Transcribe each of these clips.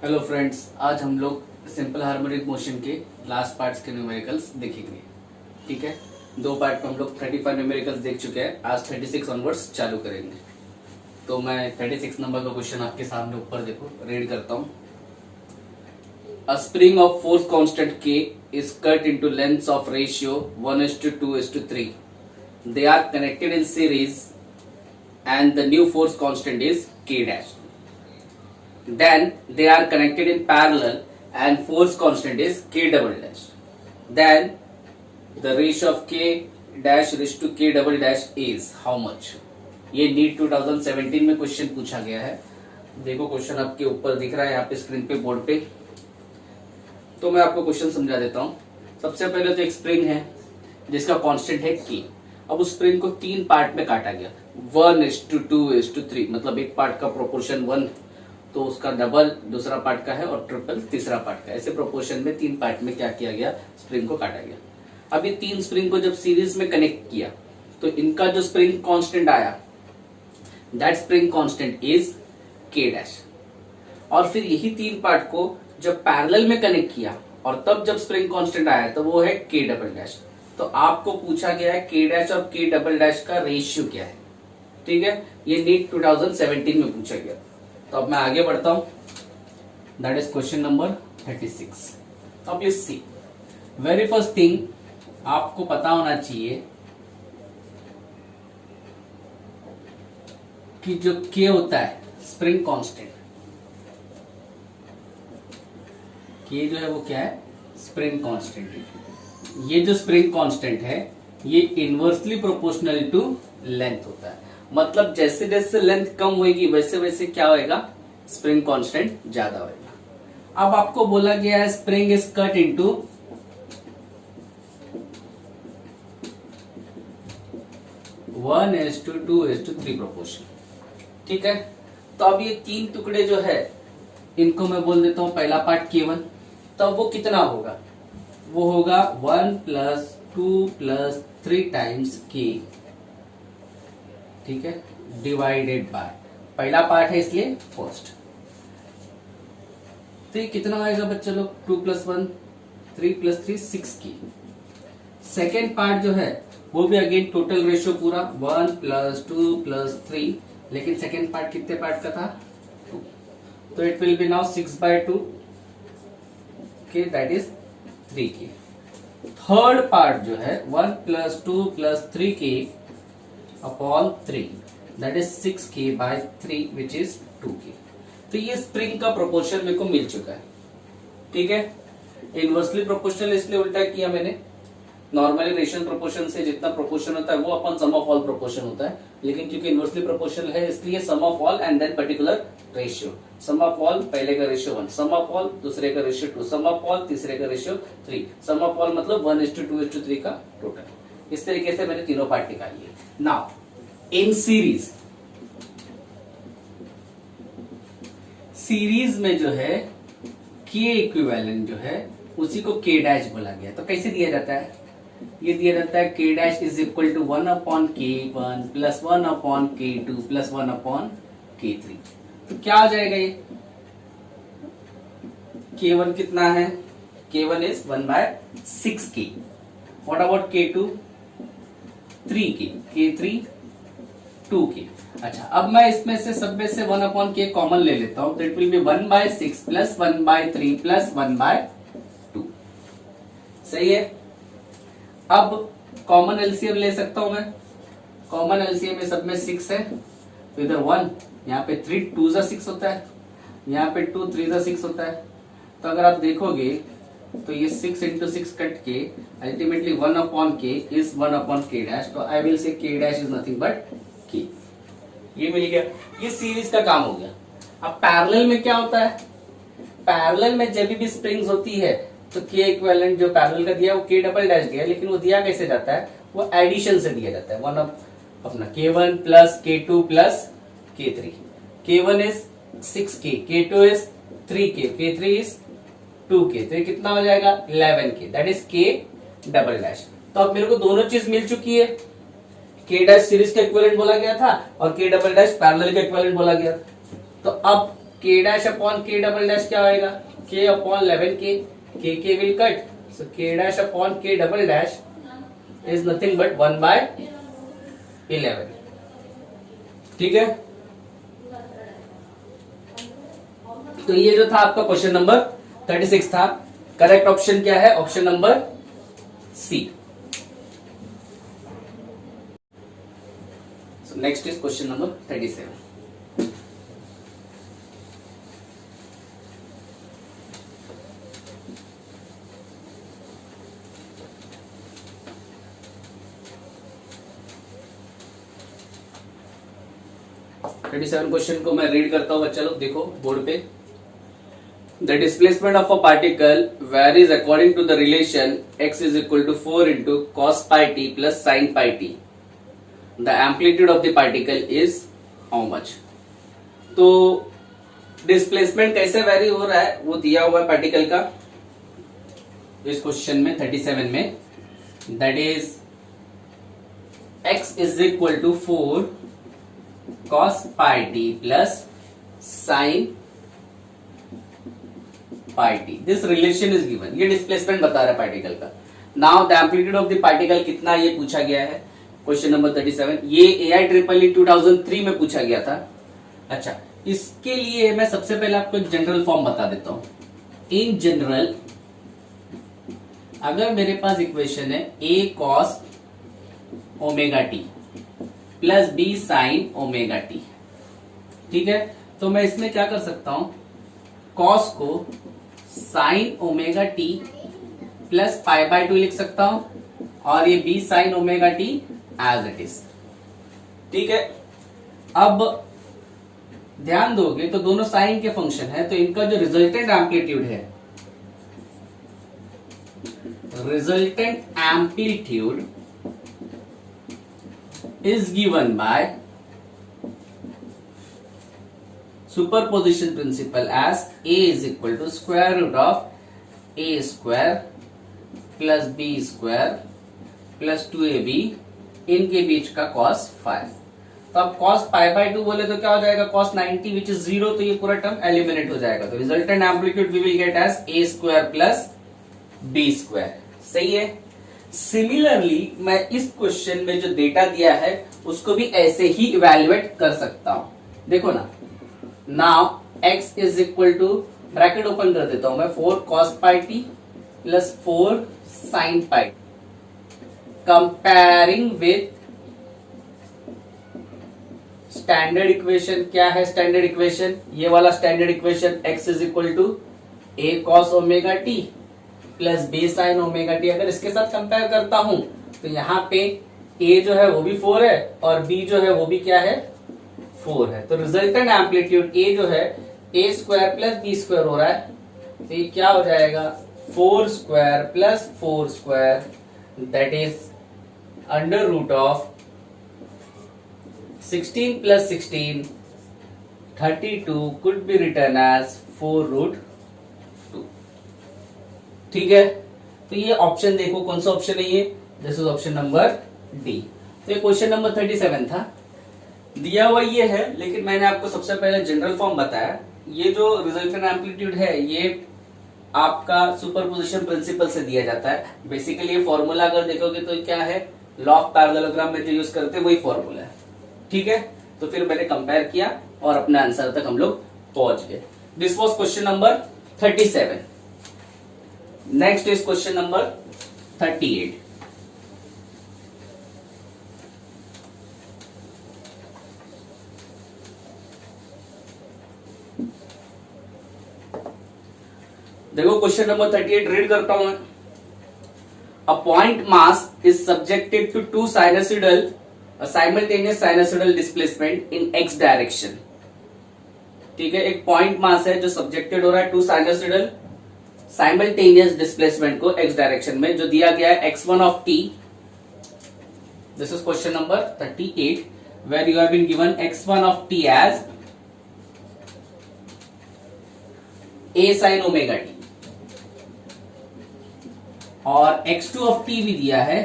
Hello friends, आज हम लोग सिंपल हार्मोनिक मोशन के लास्ट पार्ट्स के न्यूमेरिकल्स देखेंगे। ठीक है, दो पार्ट में हम लोग 35 न्यूमेरिकल्स देख चुके हैं। आज 36 ऑनवर्ड्स चालू करेंगे। तो मैं 36 नंबर का क्वेश्चन आपके सामने ऊपर देखो रीड करता हूँ। अ spring of force constant K is cut into lengths of ratio 1:2:3. They are connected in series and the new force constant is K dash. Then they are connected in parallel and force constant is K double dash. Then the ratio of K dash raised to K double dash is how much? ये NEET 2017 में question पूछा गया है। देखो question आपके ऊपर दिख रहा है यहाँ पे स्क्रीन पे बोर्ड पे। तो मैं आपको क्वेश्चन समझा देता हूँ। सबसे पहले तो एक स्प्रिंग है जिसका कांस्टेंट है K। अब उस स्प्रिंग को तीन पार्ट में काटा गया 1:2:3, मतलब एक पार्ट का प्रोपोर्शन 1 तो उसका डबल दूसरा पार्ट का है और ट्रिपल तीसरा पार्ट का। ऐसे प्रोपोर्शन में तीन पार्ट में क्या किया गया, स्प्रिंग को काटा गया। अब ये तीन स्प्रिंग को जब सीरीज में कनेक्ट किया तो इनका जो स्प्रिंग कांस्टेंट आया, that spring constant is K dash. और फिर यही तीन पार्ट को जब पैरेलल में कनेक्ट किया और तब जब स्प्रिंग कांस्टेंट आया तो वो है K डबल डैश। तो आपको पूछा गया है K डैश और K डबल डैश का रेशियो क्या है। ठीक है, ये नीट 2017 में पूछा गया। तो अब मैं आगे बढ़ता हूं। That is question number 36। तो अब please see, very first thing आपको पता होना चाहिए कि जो K होता है स्प्रिंग कांस्टेंट, K जो है वो क्या है, स्प्रिंग कांस्टेंट है। ये जो स्प्रिंग कांस्टेंट है ये इनवर्सली प्रोपोर्शनल टू लेंथ होता है। मतलब जैसे जैसे लेंथ कम होगी वैसे वैसे क्या होएगा, स्प्रिंग कांस्टेंट ज्यादा होएगा। अब आपको बोला गया है spring is cut into 1:2:3 proportion. ठीक है, तो अब ये तीन टुकड़े जो है इनको मैं बोल देता हूं पहला पार्ट K1। तब वो कितना होगा, वो होगा 1 + 2 + 3 टाइम्स K। ठीक है, डिवाइडेड बाय पहला पार्ट है इसलिए फर्स्ट। तो ये कितना आएगा बच्चे लोग, 2 + 1 3 + 3 6 की। सेकेंड पार्ट जो है वो भी अगेन टोटल रेशियो पूरा 1 + 2 + 3, लेकिन सेकेंड पार्ट कितने पार्ट का था, 2। तो इट विल बी नाउ 6/2 के, दैट इज 3 के। थर्ड पार्ट जो है 1 + 2 + 3K upon 3, that is 6K/3 which is 2K। तो ये स्प्रिंग का प्रोपोर्शन मेरे को मिल चुका है। ठीक है, इनवर्सली प्रोपोर्शनल इसलिए उल्टा किया मैंने। नॉर्मली रेशियल प्रोपोर्शन से जितना प्रोपोर्शन होता है वो अपन सम ऑफ ऑल प्रोपोर्शन होता है, लेकिन क्योंकि इनवर्सली प्रोपोर्शनल है इसलिए sum of all and then particular ratio. Sum of all पहले का रेशियो 1, सम ऑफ ऑल दूसरे का रेशियो 2, सम ऑफ ऑल तीसरे का रेशियो 3, सम ऑफ ऑल मतलब 1:2:3 का टोटल। इस तरीके से मैंने तीनों पार्ट निकाल लिए। नाउ इन सीरीज में जो है K इक्विवेलेंट जो है उसी को K डैश बोला गया। तो कैसे दिया जाता है, ये दिया जाता है K dash is equal to 1/K1 + 1/K2 + 1/K3। तो क्या हो जाएगा ये, K1 कितना है, K1 is 1/6K। What about K2, 3K, K3 2K। अच्छा, अब मैं इसमें से सब में से 1/K कॉमन ले लेता हूं, तो इट विल बी 1/6 + 1/3 + 1/2। सही है। अब कॉमन एलसीएम ले सकता हूं मैं। कॉमन एलसीएम में सब में 6 है, तो इधर 1, यहाँ पे 3 2 * 6 होता है, यहाँ पे 2 3 * 6 होता है। तो अगर आप देखोगे तो ये 6 × 6 कट के ultimately 1/K is 1/K dash. तो I will say K dash is nothing but K। ये मिल गया, ये सीरीज का काम हो गया। अब पैरेलल में क्या होता है, पैरेलल में जब भी स्प्रिंग्स होती है तो K इक्विवेलेंट जो पैरेलल का दिया वो K डबल डैश दिया, लेकिन वो दिया कैसे जाता है, वो एडिशन से दिया जाता है। अपना K1 + K2 + K3। K1 is 6K, K2 is 3K, K3 is 2K। तो ये कितना हो जाएगा 11K, that is K double dash. तो अब मेरे को दोनों चीज मिल चुकी है। K डैश सीरीज का इक्विवेलेंट बोला गया था और K डबल डैश पैरेलल का इक्विवेलेंट बोला गया था। तो अब k dash upon k double dash क्या होएगा, k upon 11k, k will cut, so k dash upon k double dash is nothing but 1/11। ठीक है, तो ये जो था आपका क्वेश्चन नंबर 36 था। करेक्ट ऑप्शन क्या है, option number C. Next is question number 37। Question को मैं रीड करता हूं बच्चा लोग, देखो बोर्ड पे। The displacement of a particle varies according to the relation x is equal to 4 into cos pi T plus sine pi t. The amplitude of the particle is how much. तो displacement कैसे vary हो रहा है वो दिया हुआ है particle का इस क्वेश्चन में 37 में, that is x is equal to 4 cos pi t plus sin pi t। This relation is given, ये डिस्प्लेसमेंट बता रहा है पार्टिकल का। Now the amplitude of the particle कितना ये पूछा गया है क्वेश्चन नंबर 37। ये AI 2003 में पूछा गया था। अच्छा, इसके लिए मैं सबसे पहले आपको एक जनरल फॉर्म बता देता हूं। इन जनरल अगर मेरे पास इक्वेशन है a cos omega T plus b sine omega t, ठीक है, तो मैं इसमें क्या कर सकता हूं, कॉस को sine omega T plus pi by 2 लिख सकता हूं और ये b sine omega T as it is. ठीक है, अब ध्यान दोगे तो दोनों साइन के फंक्शन है, तो इनका जो रिजल्टेंट एम्पलीट्यूड है, resultant amplitude is given by superposition principle as a is equal to square root of a square plus b square plus 2ab इनके बीच का cos 5। तो अब cos पाई बाय 2 बोले तो क्या हो जाएगा, cos 90 which is 0, तो ये पूरा टर्म एलिमिनेट हो जाएगा। तो resultant amplitude we will get as a square plus b square. सही है। सिमिलरली मैं इस क्वेश्चन में जो डेटा दिया है उसको भी ऐसे ही इवेल्युएट कर सकता हूं। देखो ना, now x is equal to, bracket open कर देता हूं मैं, 4 cos pi T plus 4 sine pi, comparing with standard equation. क्या है स्टैंडर्ड इक्वेशन, ये वाला standard equation, x is equal to a cos omega T plus b sine omega t. अगर इसके साथ कंपेयर करता हूं तो यहाँ पे a जो है वो भी 4 है और b जो है वो भी क्या है, 4 है। तो रिजल्टेंट एम्पलीट्यूड a जो है a square plus b square हो रहा है, तो ये क्या हो जाएगा, 4 square plus 4 square, that is under root of 16 plus 16, 32 could be return as 4 root 2। ठीक है, तो ये ऑप्शन देखो कौन सा ऑप्शन है ये, this is option number D. तो ये क्वेश्चन नंबर 37 था। दिया हुआ ये है, लेकिन मैंने आपको सबसे पहले जनरल फॉर्म बताया। ये जो रिजल्टेंट एम्पलीट्यूड है ये आपका सुपरपोजिशन प्रिंसिपल से दिया जाता है। बेसिकली ये फॉर्मूला अगर देखोगे तो क्या है, लॉ ऑफ पैरेललोग्राम में जो यूज करते हैं वही फॉर्मूला है। ठीक है, तो फिर मैंने कंपेयर किया और अपने आंसर तक हम लोग पहुंच गए। This was question number 37। Next is question number 38। देखो क्वेश्चन नंबर 38 रीड करता हूं मैं। A point mass is subjected to two sinusoidal simultaneous sinusoidal displacement in x direction. ठीक है, एक पॉइंट मास है जो सब्जेक्टेड हो रहा है टू साइनसोइडल साइमल्टेनियस डिस्प्लेसमेंट को एक्स डायरेक्शन में, जो दिया गया है x1 of t। This is question number 38 where you have been given x1 of t as a sin omega t और x2 ऑफ t भी दिया है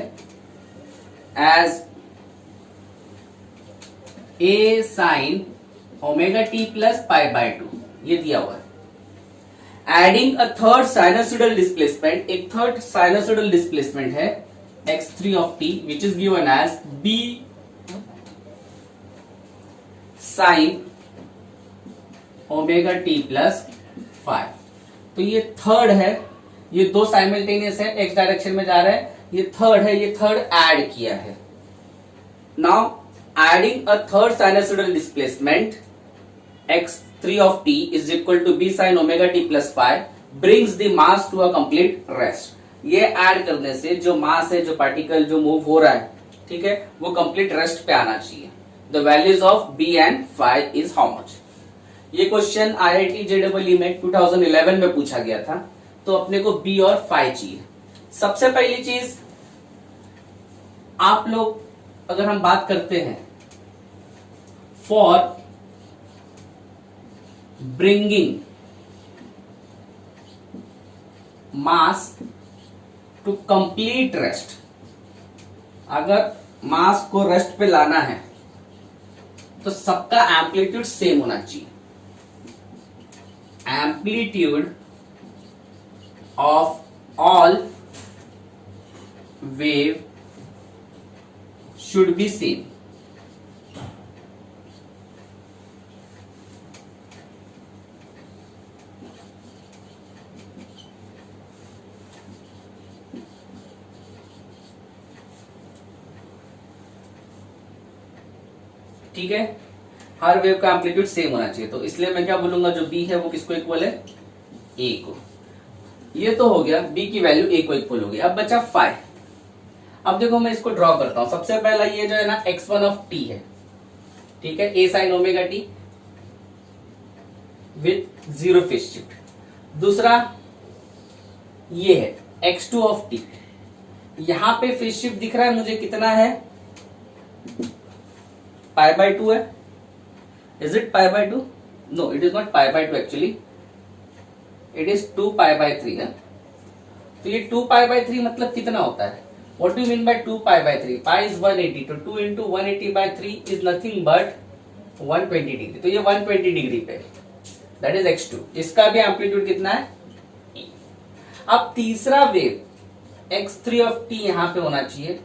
as a sin omega t plus pi by 2। ये दिया हुआ है। Adding a third sinusoidal displacement, एक थर्ड साइनसोइडल डिस्प्लेसमेंट है x3 of t which is given as b sin omega t plus 5। तो ये थर्ड है, ये दो साइमल्टेनियस है, एक्स डायरेक्शन में जा रहा है, ये थर्ड है, ये थर्ड ऐड किया है। Now adding a third sinusoidal displacement x3 of t is equal to b sin omega t plus 5 brings the mass to a complete rest। ये ऐड करने से जो मास है, जो पार्टिकल जो मूव हो रहा है, ठीक है, वो कंप्लीट रेस्ट पे आना चाहिए। The values of b and phi is how much. ये क्वेश्चन IIT JEE में 2011 में पूछा गया था। तो अपने को b और phi चाहिए। सबसे पहली चीज, आप लोग अगर हम बात करते हैं for bringing mass to complete rest, अगर मास को रेस्ट पे लाना है तो सबका एम्पलीट्यूड सेम होना चाहिए। Amplitude of all wave should be same. ठीक है, हर वेव का एम्पलीट्यूड सेम होना चाहिए। तो इसलिए मैं क्या बोलूंगा, जो b है वो किसको इक्वल है, a को। ये तो हो गया, b की वैल्यू a को इक्वल हो गई। अब बचा phi। अब देखो मैं इसको ड्रॉ करता हूं। सबसे पहला ये जो है ना x1 of t है, ठीक है, a sin omega t with 0 phase shift. दूसरा ये है x2 of t। यहां पे फेज शिफ्ट दिख रहा है मुझे कितना है, पाई बाय 2 है। Is it pi by 2? No, it is not pi by 2 actually, it is 2 pi by 3 है। तो ये 2 पाई बाय 3 मतलब कितना होता है, what do you mean by 2 pi by 3? Pi is 180, तो 2 into 180 by 3 is nothing but 120 degree. तो ये 120 डिग्री पे, दैट इज x2। इसका भी एम्पलीट्यूड कितना है, e। अब तीसरा वेव x3 of t यहां पे होना चाहिए,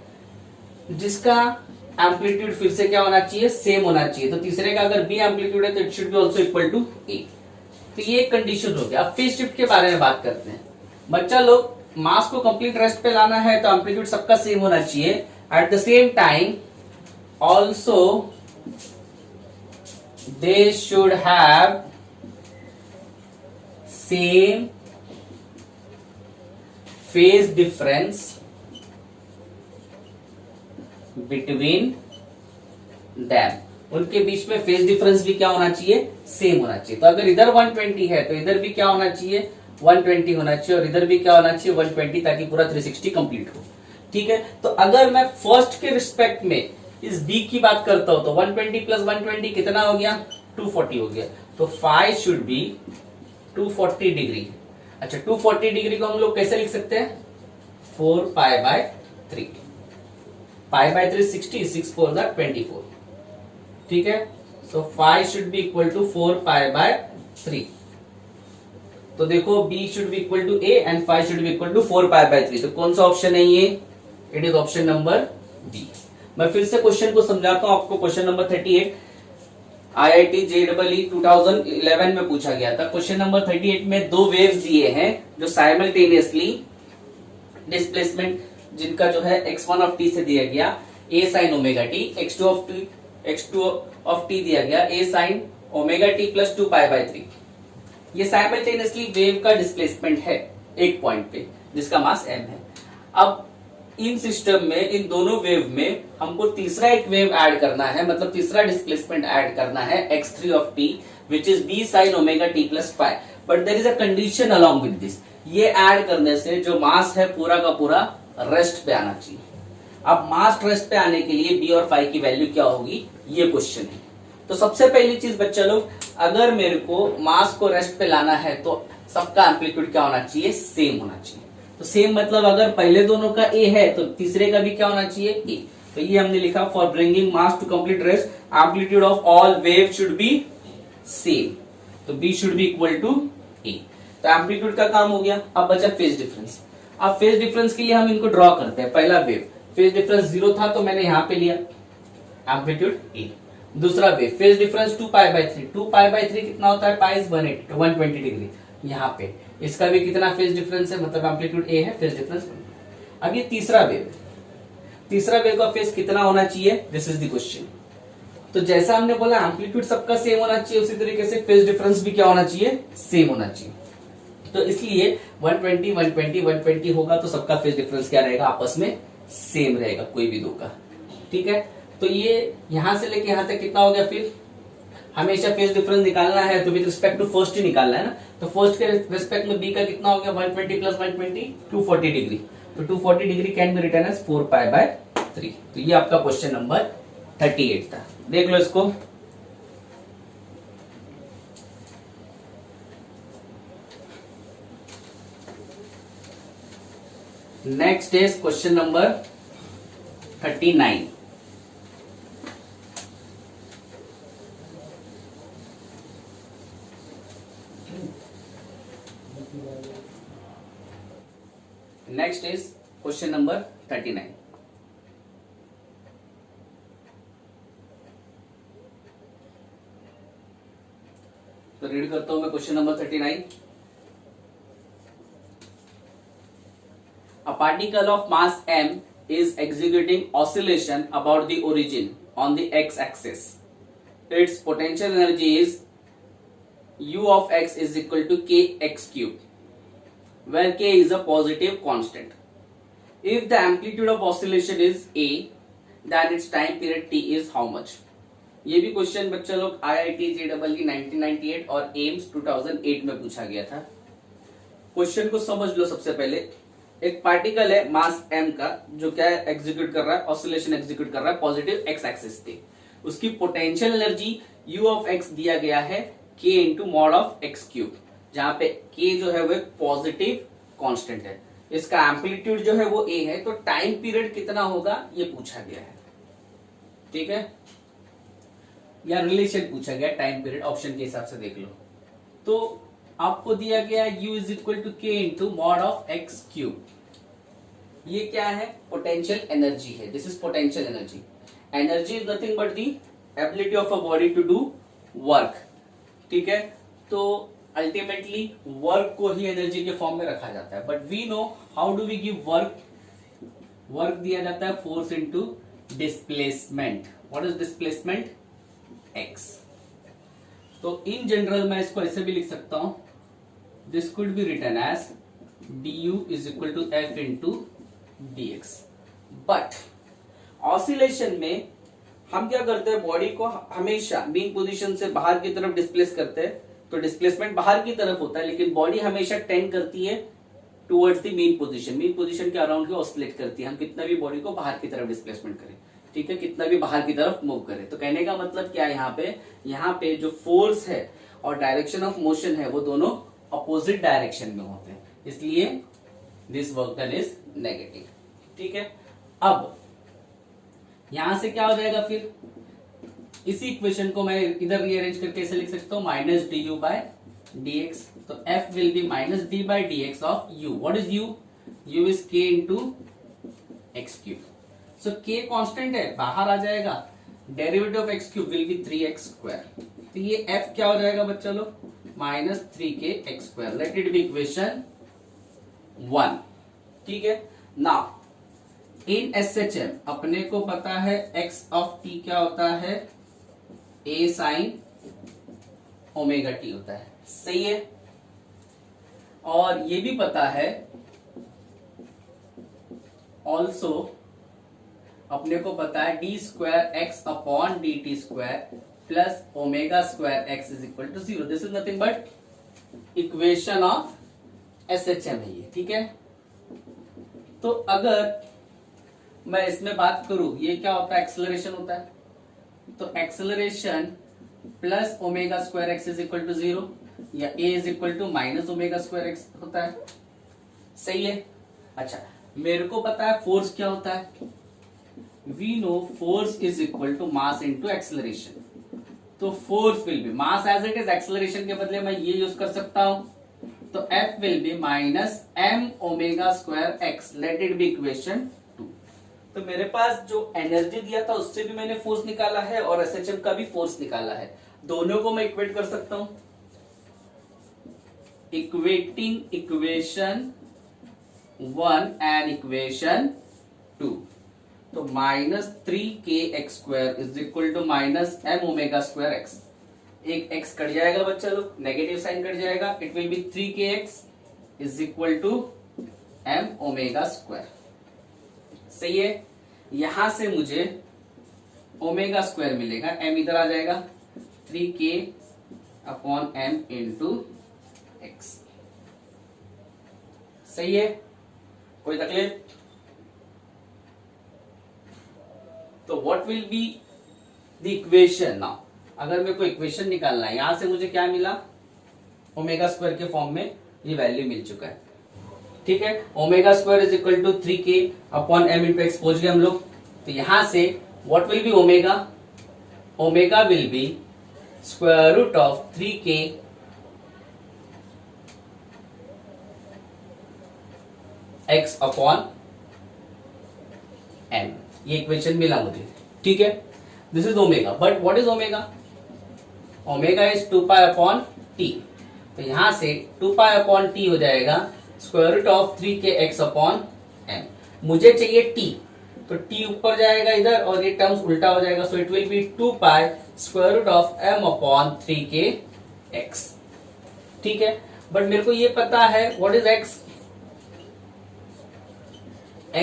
जिसका एम्पलीट्यूड फिर से क्या होना चाहिए, सेम होना चाहिए। तो तीसरे का अगर b एम्पलीट्यूड है तो it should be also equal to a। तो ये कंडीशन हो गया। अब फेज शिफ्ट के बारे में बात करते हैं। बच्चा लोग, मास को कंप्लीट रेस्ट पे लाना है तो एम्पलीट्यूड सबका सेम होना चाहिए। At the same time also they should have same phase difference between them. उनके बीच में फेज डिफरेंस भी क्या होना चाहिए, सेम होना चाहिए। तो अगर इधर 120 है तो इधर भी क्या होना चाहिए, 120 होना चाहिए, और इधर भी क्या होना चाहिए, 120, ताकि पूरा 360 कंप्लीट हो। ठीक है, तो अगर मैं फर्स्ट के रिस्पेक्ट में इस b की बात करता हूं तो 120 प्लस 120 कितना हो गया, 240 हो गया। तो phi शुड बी 240 डिग्री। अच्छा, 240 डिग्री को हम लोग कैसे लिख सकते हैं, 4 पाई बाय 3। Pi by 3 60, 6 4 24। ठीक है, so phi should be equal to 4 pi by 3। तो देखो b should be equal to a and phi should be equal to 4 pi by 3। तो कौन सा ऑप्शन है ये, it is option number b. मैं फिर से क्वेश्चन को समझाता हूं आपको। क्वेश्चन नंबर 38 IIT JEE 2011 में पूछा गया था। क्वेश्चन नंबर 38 में दो वेव्स दिए हैं जो साइमल्टेनियसली डिस्प्लेसमेंट जिनका जो है x1 of t से दिया गया a sin omega t, x2 of t दिया गया a sin omega t plus 2 pi by 3। ये साइमल्टेनियसली वेव का डिस्प्लेसमेंट है एक पॉइंट पे जिसका मास m है। अब इन सिस्टम में, इन दोनों वेव में हमको तीसरा एक वेव ऐड करना है, मतलब तीसरा डिस्प्लेसमेंट ऐड करना है x3 of t which is b sin omega t plus 5। But there is a condition along with this. ये ऐड करने से जो मास है पूरा का पूरा रेस्ट पे आना चाहिए। अब मास रेस्ट पे आने के लिए b और phi की वैल्यू क्या होगी, ये क्वेश्चन है। तो सबसे पहली चीज बच्चा लोग, अगर मेरे को मास को रेस्ट पे लाना है तो सबका एम्पलीट्यूड क्या होना चाहिए, सेम होना चाहिए। तो सेम मतलब अगर पहले दोनों का a है तो तीसरे का भी क्या होना चाहिए, a। तो ये हमने लिखा, for bringing mass to complete rest amplitude of all wave should be same. तो B should be equal to A। तो एम्पलीट्यूड का काम हो गया। अब बचा फेज डिफरेंस। अब फेज डिफरेंस के लिए हम इनको ड्रॉ करते हैं। पहला वेव फेज डिफरेंस 0 था तो मैंने यहां पे लिया एम्पलीट्यूड A। दूसरा वेव फेज डिफरेंस 2π/3। 2π/3 कितना होता है? Pi is 120 degree. यहाँ पे इसका भी कितना फेज डिफरेंस है, मतलब एम्पलीट्यूड A है, फेज डिफरेंस। अब ये तीसरा वेव, तीसरा वेव का फेज कितना होना चाहिए? This is the question. तो जैसा हमने बोला एम्पलीट्यूड सबका सेम होना चाहिए, उसी तरीके से फेज डिफरेंस भी क्या होना चाहिए? सेम होना चाहिए। तो इसलिए 120 120 120 होगा तो सबका फेज डिफरेंस क्या रहेगा? आपस में सेम रहेगा, कोई भी दो का। ठीक है, तो ये यहां से लेके यहां तक कितना हो गया? फिर हमेशा फेज डिफरेंस निकालना है तो विद रिस्पेक्ट टू फर्स्ट ही निकालना है ना। तो फर्स्ट के रिस्पेक्ट में बी का कितना हो गया? 120 प्लस 120 240 डिग्री। तो 240 degree can be written as 4π/3। तो ये आपका क्वेश्चन नंबर 38 था। देख लो इसको। Next is question number 39। Next is question number 39। तो रीड करता हूं मैं question number 39। A particle of mass m is executing oscillation about the origin on the x-axis. Its potential energy is u of x is equal to kx cube, where k is a positive constant. If the amplitude of oscillation is a, then its time period t is how much? ये भी question बच्चा लोग IIT JEE 1998 और AIIMS 2008 में पूछा गया था। Question को समझ लो। सबसे पहले एक पार्टिकल है मास m का, जो क्या एग्जीक्यूट कर रहा है? ऑसिलेशन एग्जीक्यूट कर रहा है पॉजिटिव x एक्सिस पे। उसकी potential energy u of x दिया गया है k into mod of x cube, जहां पे k जो है वो एक पॉजिटिव कांस्टेंट है। इसका एम्पलीट्यूड जो है वो a है। तो टाइम पीरियड कितना होगा ये पूछा गया है। ठीक है, या रिलेशन पूछा गया टाइम पीरियड, ऑप्शन के हिसाब से देख लो। तो आपको दिया गया u is equal to k into mod of x cube. ये क्या है? पोटेंशियल एनर्जी है। This is potential energy. Energy is nothing but the ability of a body to do work. ठीक है, तो अल्टीमेटली वर्क को ही एनर्जी के form में रखा जाता है। But we know how do we give work? Work दिया जाता है force into displacement. What is displacement? X. तो इन जनरल मैं इसको ऐसे भी लिख सकता हूं, this could be written as du is equal to f into dx। बट ऑसिलेशन में हम क्या करते हैं? बॉडी को हमेशा मीन पोजीशन से बाहर की तरफ डिस्प्लेस करते हैं, तो डिस्प्लेसमेंट बाहर की तरफ होता है, लेकिन बॉडी हमेशा टेंड करती है towards the mean position. Mean position के अराउंड ही ऑसिलेट करती है। हम कितना भी बॉडी को बाहर की तरफ डिस्प्लेसमेंट करें, ठीक है, कितना भी बाहर की तरफ मूव करे। तो कहने का मतलब क्या है? यहाँ पे जो फोर्स है और डायरेक्शन ऑफ मोशन है वो दोनों अपोजिट डायरेक्शन में होते हैं, इसलिए this work done is negative. ठीक है, अब यहां से क्या हो जाएगा? फिर इसी इक्वेशन को मैं इधर रीअरेंज करके ऐसे लिख सकता हूं, minus d u by d x. तो f will be minus d by d x of u. What is u? U is k into x cube. So k constant है, बाहर आ जाएगा। Derivative of x cube will be 3x square. तो ये f क्या हो जाएगा बच्चा लोग? Minus 3kx square. Let it be equation 1। ठीक है, नाउ इन SHM अपने को पता है x ऑफ t क्या होता है? a साइन ओमेगा t होता है। सही है, और ये भी पता है ऑल्सो, अपने को पता है d square x upon d t square plus omega square x is equal to 0। This is nothing but equation of SHM है ये। ठीक है, तो अगर मैं इसमें बात करूं, ये क्या होता है? एक्सेलरेशन होता है। तो acceleration plus omega square x is equal to 0, या a is equal to minus omega square x होता है। सही है। अच्छा, मेरे को पता है फोर्स क्या होता है? we know force is equal to mass into acceleration। तो force will be mass as it is, acceleration के बदले मैं ये यूज कर सकता हूं, तो F will be minus m omega square x, let it be equation 2। तो मेरे पास जो एनर्जी दिया था उससे भी मैंने फोर्स निकाला है और SHM का भी फोर्स निकाला है, दोनों को मैं इक्वेट कर सकता हूं। इक्वेटिंग इक्वेशन 1 एंड इक्वेशन 2, तो माइनस 3kx² is equal to minus m omega square x. एक x कट जाएगा बच्चा लोग, नेगेटिव साइन कट जाएगा, it will be 3kx is equal to m omega square. सही है, यहां से मुझे ओमेगा स्क्वायर मिलेगा, m इधर आ जाएगा, 3k upon m into x. सही है, कोई तकलीफ? तो what will be the equation now? अगर मेरे को इक्वेशन निकालना है, यहां से मुझे क्या मिला, ओमेगा स्क्वायर के फॉर्म में ये वैल्यू मिल चुका है। ठीक है, omega square is equal to 3k upon m into x पहुंच गए हम लोग। तो यहां से what will be omega? Omega will be square root of 3k x upon m। ये इक्वेशन मिला मुझे। ठीक है, this is omega, but what is omega? Omega is 2 pi upon t, तो यहां से 2 पाई अपॉन टी हो जाएगा square root of 3kx upon m। मुझे चाहिए t, तो t ऊपर जाएगा इधर और ये टर्म्स उल्टा हो जाएगा, so it will be 2 pi square root of m upon 3kx। ठीक है, बट मेरे को ये पता है what is x?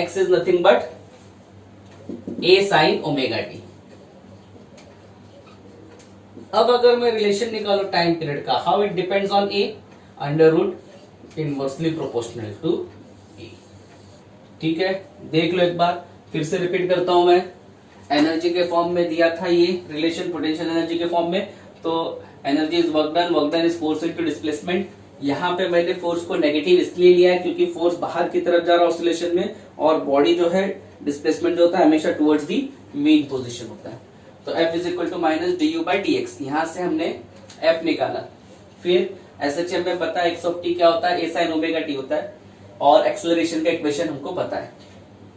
x is nothing but a sine omega t. अब अगर मैं रिलेशन निकालू टाइम पीरियड का, how it depends on a, under root inversely proportional to a। ठीक है, देख लो एक बार, फिर से रिपीट करता हूं मैं। एनर्जी के फॉर्म में दिया था ये रिलेशन, पोटेंशियल एनर्जी के फॉर्म में, तो energy is work done is force into displacement. यहाँ पे मैंने फोर्स को नेगेटिव इसलिए लिया है क्योंकि फोर्स बाहर की तरफ जा रहा है ऑसिलेशन में, और बॉडी जो है डिस्प्लेसमेंट जो होता है हमेशा टुवर्ड्स दी मेन पोजीशन होता है। तो F is equal to minus d u by d x, यहां से हमने F निकाला। फिर SHM में पता है x ऑफ t क्या होता है, a साइन ओमेगा t होता है, और एक्सेलरेशन का इक्वेशन हमको पता है।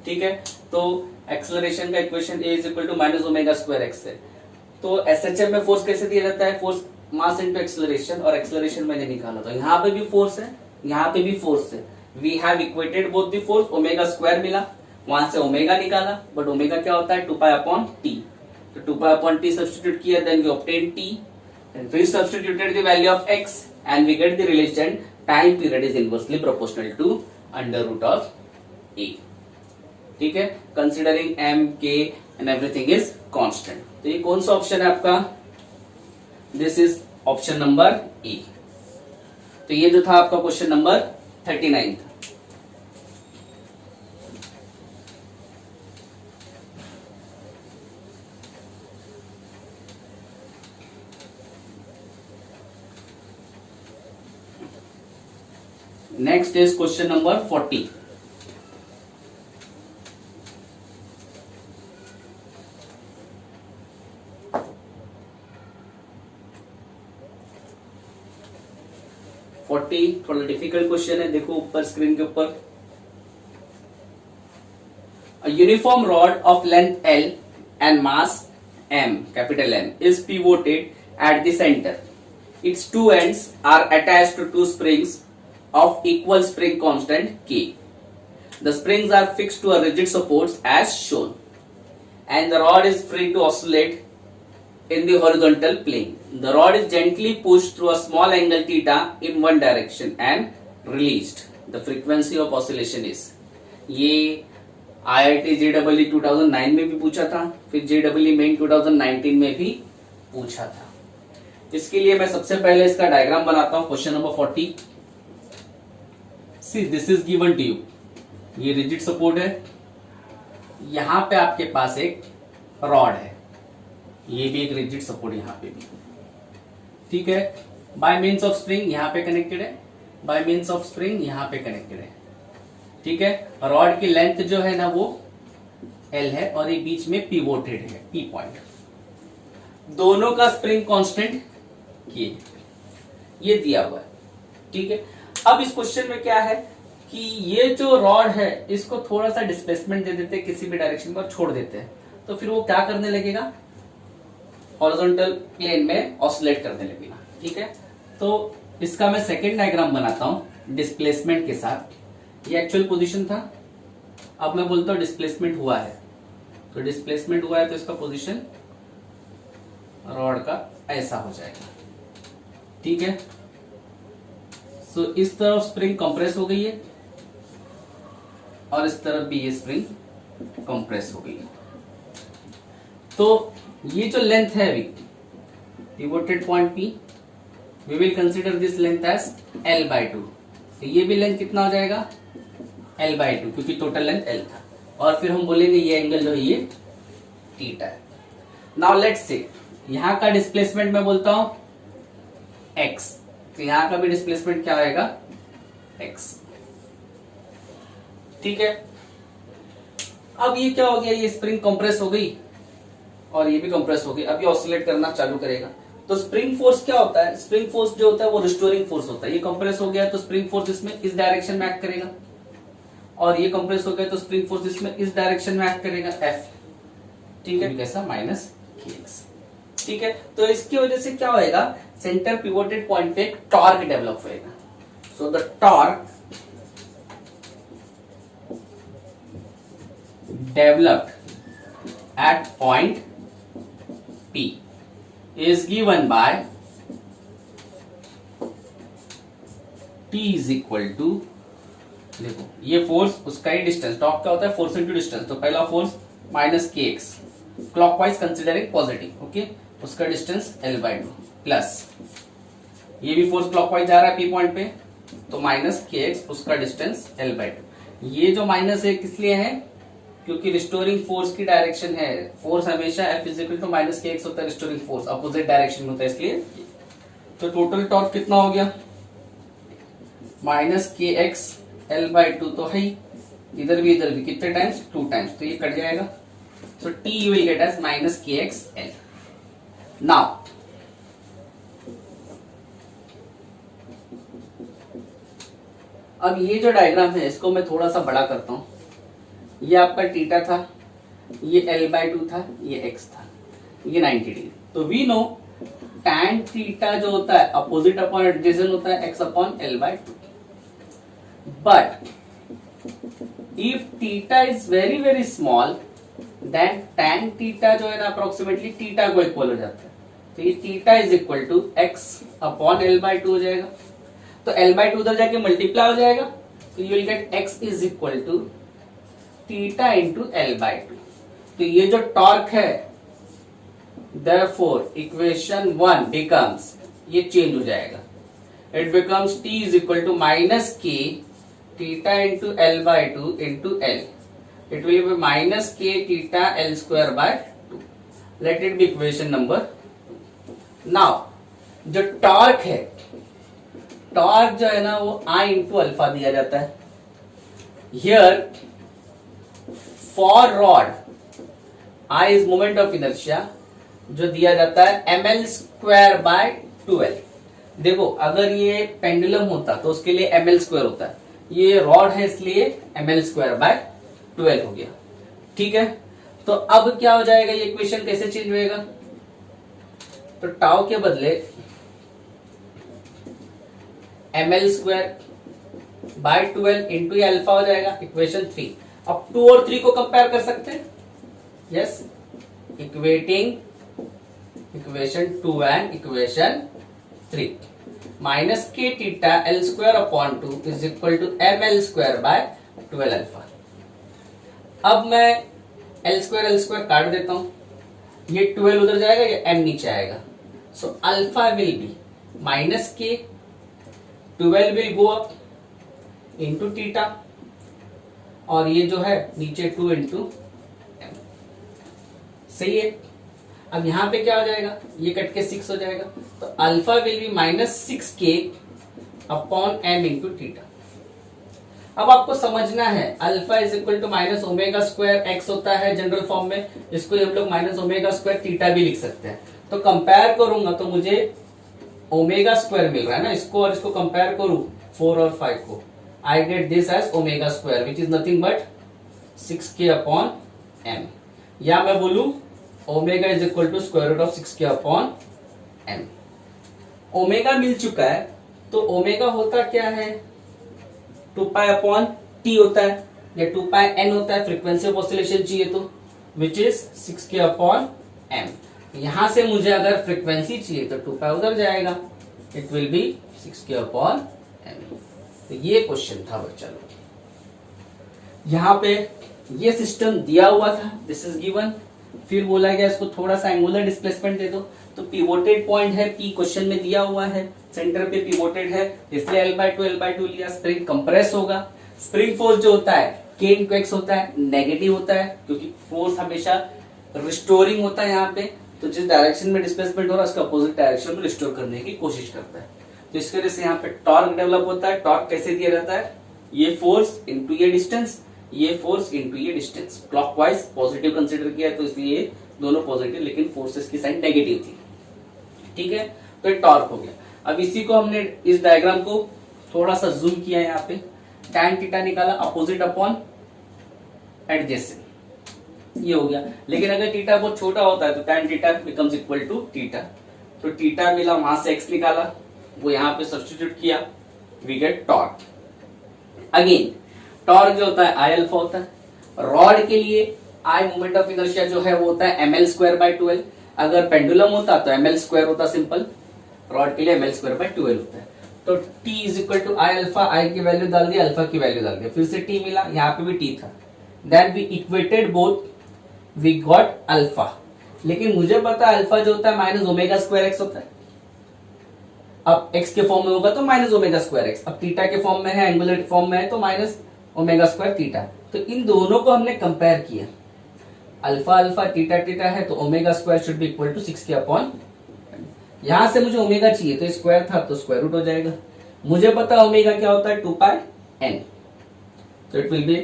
ठीक है, तो एक्सेलरेशन का equation a is equal to minus omega square x है। तो SHM में फोर्स कैसे दिया जाता है? फोर्स मास इनटू एक्सेलरेशन, और एक्सेलरेशन मैंने निकाला, तो यहाँ पे भी फोर्स है, यहाँ पे भी फोर्स है। We have equated both the force, omega square मिला, वहां से ओमेगा निकाला, बट ओमेगा क्या होता है? 2 पाई अपॉन टी, तो 2 पाई अपॉन टी सब्स्टिट्यूट किया, then we obtain t, and we substituted the value of x and we get the relation time period is inversely proportional to under root of a। ठीक है, considering m, k and everything is constant। तो ये कौन सा option है आपका? This is option number ए। तो ये जो था आपका क्वेश्चन नंबर 39 था। Next is question number 40। थोड़ा डिफिकल्ट क्वेश्चन है, देखो ऊपर स्क्रीन के ऊपर। A uniform rod of length L and mass M, capital M, is pivoted at the center. Its two ends are attached to two springs of equal spring constant K. The springs are fixed to a rigid supports as shown, and the rod is free to oscillate in the horizontal plane. The rod is gently pushed through a small angle theta in one direction and released. The frequency of oscillation is। ये IIT JEE 2009 में भी पूछा था, फिर JEE Main 2019 में भी पूछा था। इसके लिए मैं सबसे पहले इसका डायग्राम बनाता हूं। Question number 40। See this is given to you, ये रिजिड सपोर्ट है, यहां पे आपके पास एक रॉड है, ये भी एक रिजिड सपोर्ट यहां पे भी। ठीक है, बाय मीन्स ऑफ स्प्रिंग यहां पे कनेक्टेड है, बाय मीन्स ऑफ स्प्रिंग यहां पे कनेक्टेड है। ठीक है, रॉड की लेंथ जो है ना वो L है, और ये बीच में पिवोटेड है, P पॉइंट। दोनों का स्प्रिंग कांस्टेंट किए, ये दिया हुआ है, ठीक है। अब इस क्वेश्चन में क्या है कि ये जो रॉड है इसको थोड़ा सा डिस्प्लेसमेंट दे देते हैं किसी भी डायरेक्शन में और छोड़ देते हैं, तो फिर वो क्या करने लगेगा, हॉरिजॉन्टल प्लेन में ऑसिलेट करने लगेगा, ठीक है। तो इसका मैं सेकेंड डायग्राम बनाता हूं डिस्प्लेसमेंट के साथ। ये एक्चुअल पोजीशन था, अब मैं बोलता हूं डिस्प्लेसमेंट हुआ है, तो डिस्प्लेसमेंट हुआ है तो इसका पोजीशन रॉड का ऐसा हो जाएगा, ठीक है। सो इस तरफ स्प्रिंग कंप्रेस हो गई है और इस तरफ भी ये स्प्रिंग कंप्रेस हो गई है। तो ये जो लेंथ है अभी pivoted point P, we will consider this length as L/2। तो ये भी लेंथ कितना हो जाएगा, L/2, क्योंकि टोटल लेंथ L था। और फिर हम बोलेंगे ये एंगल जो है ये थीटा है। नाउ लेट्स से यहां का डिस्प्लेसमेंट मैं बोलता हूं x, तो यहां का भी डिस्प्लेसमेंट क्या होगा, x, ठीक है। अब ये क्या हो गया, ये स्प्रिंग कंप्रेस हो गई और ये भी कंप्रेस हो गई, अब ये ऑसिलेट करना चालू करेगा। तो स्प्रिंग फोर्स क्या होता है, स्प्रिंग फोर्स जो होता है वो रिस्टोरिंग फोर्स होता है। ये कंप्रेस हो गया तो स्प्रिंग फोर्स इसमें इस डायरेक्शन में एक्ट करेगा, और ये कंप्रेस हो गया तो स्प्रिंग फोर्स इसमें इस डायरेक्शन में एक्ट करेगा, F, ठीक है, कैसा -kx, ठीक है। तो इसकी वजह से क्या होएगा, सेंटर पिवोटेड पॉइंट पे एक टॉर्क डेवलप होएगा। So the torque developed eight point P is given by T is equal to, देखो ये फोर्स उसका ही डिस्टेंस, टॉर्क क्या होता है, फोर्स इनटू डिस्टेंस। तो पहला force -kx clockwise considering positive, okay, उसका डिस्टेंस L/2 प्लस ये भी फोर्स क्लॉकवाइज जा रहा है P पॉइंट पे, तो -kx उसका डिस्टेंस L/2। ये जो माइनस है किस लिए है, क्योंकि रिस्टोरिंग फोर्स की डायरेक्शन है, फोर्स हमेशा F इक्वल टू -kx होता है, रिस्टोरिंग फोर्स अपोजिट डायरेक्शन में होता है, इसलिए। तो टोटल टॉर्क कितना हो गया, -kx L/2 तो है, इधर भी कितने टाइम्स, 2 टाइम्स, तो ये कट जाएगा। सो T you will get as -kx L। Now अब ये जो डायग्राम है इसको मैं थोड़ा सा बड़ा करता हूं। ये आपका थीटा था, ये L/2 था, ये x था, ये 90 डिग्री। तो वी नो tan थीटा जो होता है अपोजिट अपॉन एडजेसेंट होता है x upon L/2। But if theta is very very small then tan theta जो है ना अप्रोक्सीमेटली थीटा को इक्वल हो जाता है। तो ये theta is equal to x upon L/2 हो जाएगा। तो L/2 उधर जाके मल्टीप्लाई हो जाएगा, तो you will get x is equal to theta into L/2। तो ये जो टॉर्क है therefore इक्वेशन 1 बिकम्स, ये चेंज हो जाएगा, it becomes T is equal to -k theta into L/2 into L। It will be -k theta L²/2। Let it be equation number 2। Now जो torque है, torque जो है ना वो I इंटू अल्फा दिया जाता है। Here for rod I is moment of inertia, जो दिया जाता है ml²/12। देखो अगर ये पेंडुलम होता तो उसके लिए ml² होता है, ये रॉड है इसलिए ml²/12 हो गया, ठीक है। तो अब क्या हो जाएगा, ये इक्वेशन कैसे चेंज होएगा, तो टाउ के बदले ml²/12 इंटू अल्फा हो जाएगा, इक्वेशन 3। अब 2 और 3 को कंपेयर कर सकते हैं, yes, equating equation 2 and equation 3। -k theta L²/2 is equal to ml²/12 alpha. अब मैं L² काट देता हूं, ये 12 उधर जाएगा, ये m नीचे आएगा। So alpha will be -k, 12 will go up into theta, और ये जो है नीचे 2 इंटू m, सही है। अब यहां पे क्या हो जाएगा, ये कट के 6 हो जाएगा, तो alpha will be -6k upon m into theta. अब आपको समझना है alpha is equal to -ω² x होता है जनरल फॉर्म में, इसको हम लोग -ω² थीटा भी लिख सकते हैं। तो कंपेयर करूंगा तो मुझे ओमेगा स्क्वायर मिल रहा है ना, इसको और इसको कंपेयर करूं 4 और 5 को, I get this as omega square which is nothing but 6k upon m, या मैं बोलूं omega is equal to square root of 6k upon m। Omega मिल चुका है तो ओमेगा होता क्या है, 2 पाई अपॉन t होता है या 2 पाई n होता है, फ्रीक्वेंसी ऑफ ऑसिलेशन चाहिए तो, which is 6k upon m। यहां से मुझे अगर फ्रीक्वेंसी चाहिए तो 2 पाई उधर जाएगा, it will be 6k upon m। तो ये क्वेश्चन था बच्चा लोग। यहां पे ये सिस्टम दिया हुआ था, दिस इज गिवन, फिर बोला गया इसको थोड़ा सा एंगुलर डिस्प्लेसमेंट दे दो, तो पिवोटेड पॉइंट है P क्वेश्चन में दिया हुआ है, सेंटर पे पिवोटेड है, इसलिए L/2 लिया, स्प्रिंग कंप्रेस होगा। स्प्रिंग फोर्स जो होता है K × X होता है, नेगेटिव होता है क्योंकि फोर्स हमेशा रिस्टोरिंग होता है यहाँ पे, तो जिस डायरेक्शन में डिस्प्लेसमेंट हो रहा है उसका अपोजिट डायरेक्शन में रिस्टोर करने की कोशिश करता है। तो इस वजह से यहाँ पे टॉर्क डेवलप होता है। टॉर्क कैसे दिया जाता है, ये फोर्स इंटू ये डिस्टेंस, ये फोर्स इंटू ये डिस्टेंस, क्लॉकवाइज पॉजिटिव कंसीडर किया तो इसलिए दोनों पॉजिटिव, लेकिन फोर्सेस की साइन नेगेटिव थी, ठीक है। तो ये टॉर्क हो गया। अब इसी को हमने इस डायग्राम को थोड़ा सा जूम किया, यहाँ पे tan थीटा निकाला, अपोजिट अपॉन एडजेसेंट, ये हो गया। लेकिन अगर थीटा बहुत छोटा होता है तो tan theta becomes equal to theta, तो थीटा मिला, वहां से x निकाला, वो यहाँ पे सब्स्टिट्यूट किया, we get torque. Again torque जो होता है आई अल्फा होता है। रॉड के लिए आई मोमेंट ऑफ इनर्शिया जो है वो होता है ml²/12। अगर पेंडुलम होता तो ml² होता सिंपल, रॉड के लिए ml²/12 होता है। तो t is equal to I alpha, I की वैल्यू डाल दी, अल्फा की वैल्यू डाल दी, फिर से t मिला, यहाँ पे भी t था, then we equated both, we got alpha. लेकिन मुझे पता है अल्फा जो होता है -ω²x होता है। अब x के फॉर्म में होगा तो -ω²x, अब थीटा के फॉर्म में है, एंगुलर फॉर्म में है तो -ω² तो इन दोनों को हमने कंपेयर किया, अल्फा अल्फा थीटा थीटा है तो ω² should be equal to 6k upon, यहां से मुझे ओमेगा चाहिए तो स्क्वायर था तो स्क्वायर रूट हो जाएगा। मुझे पता ओमेगा क्या होता है 2 पाई n, तो it will be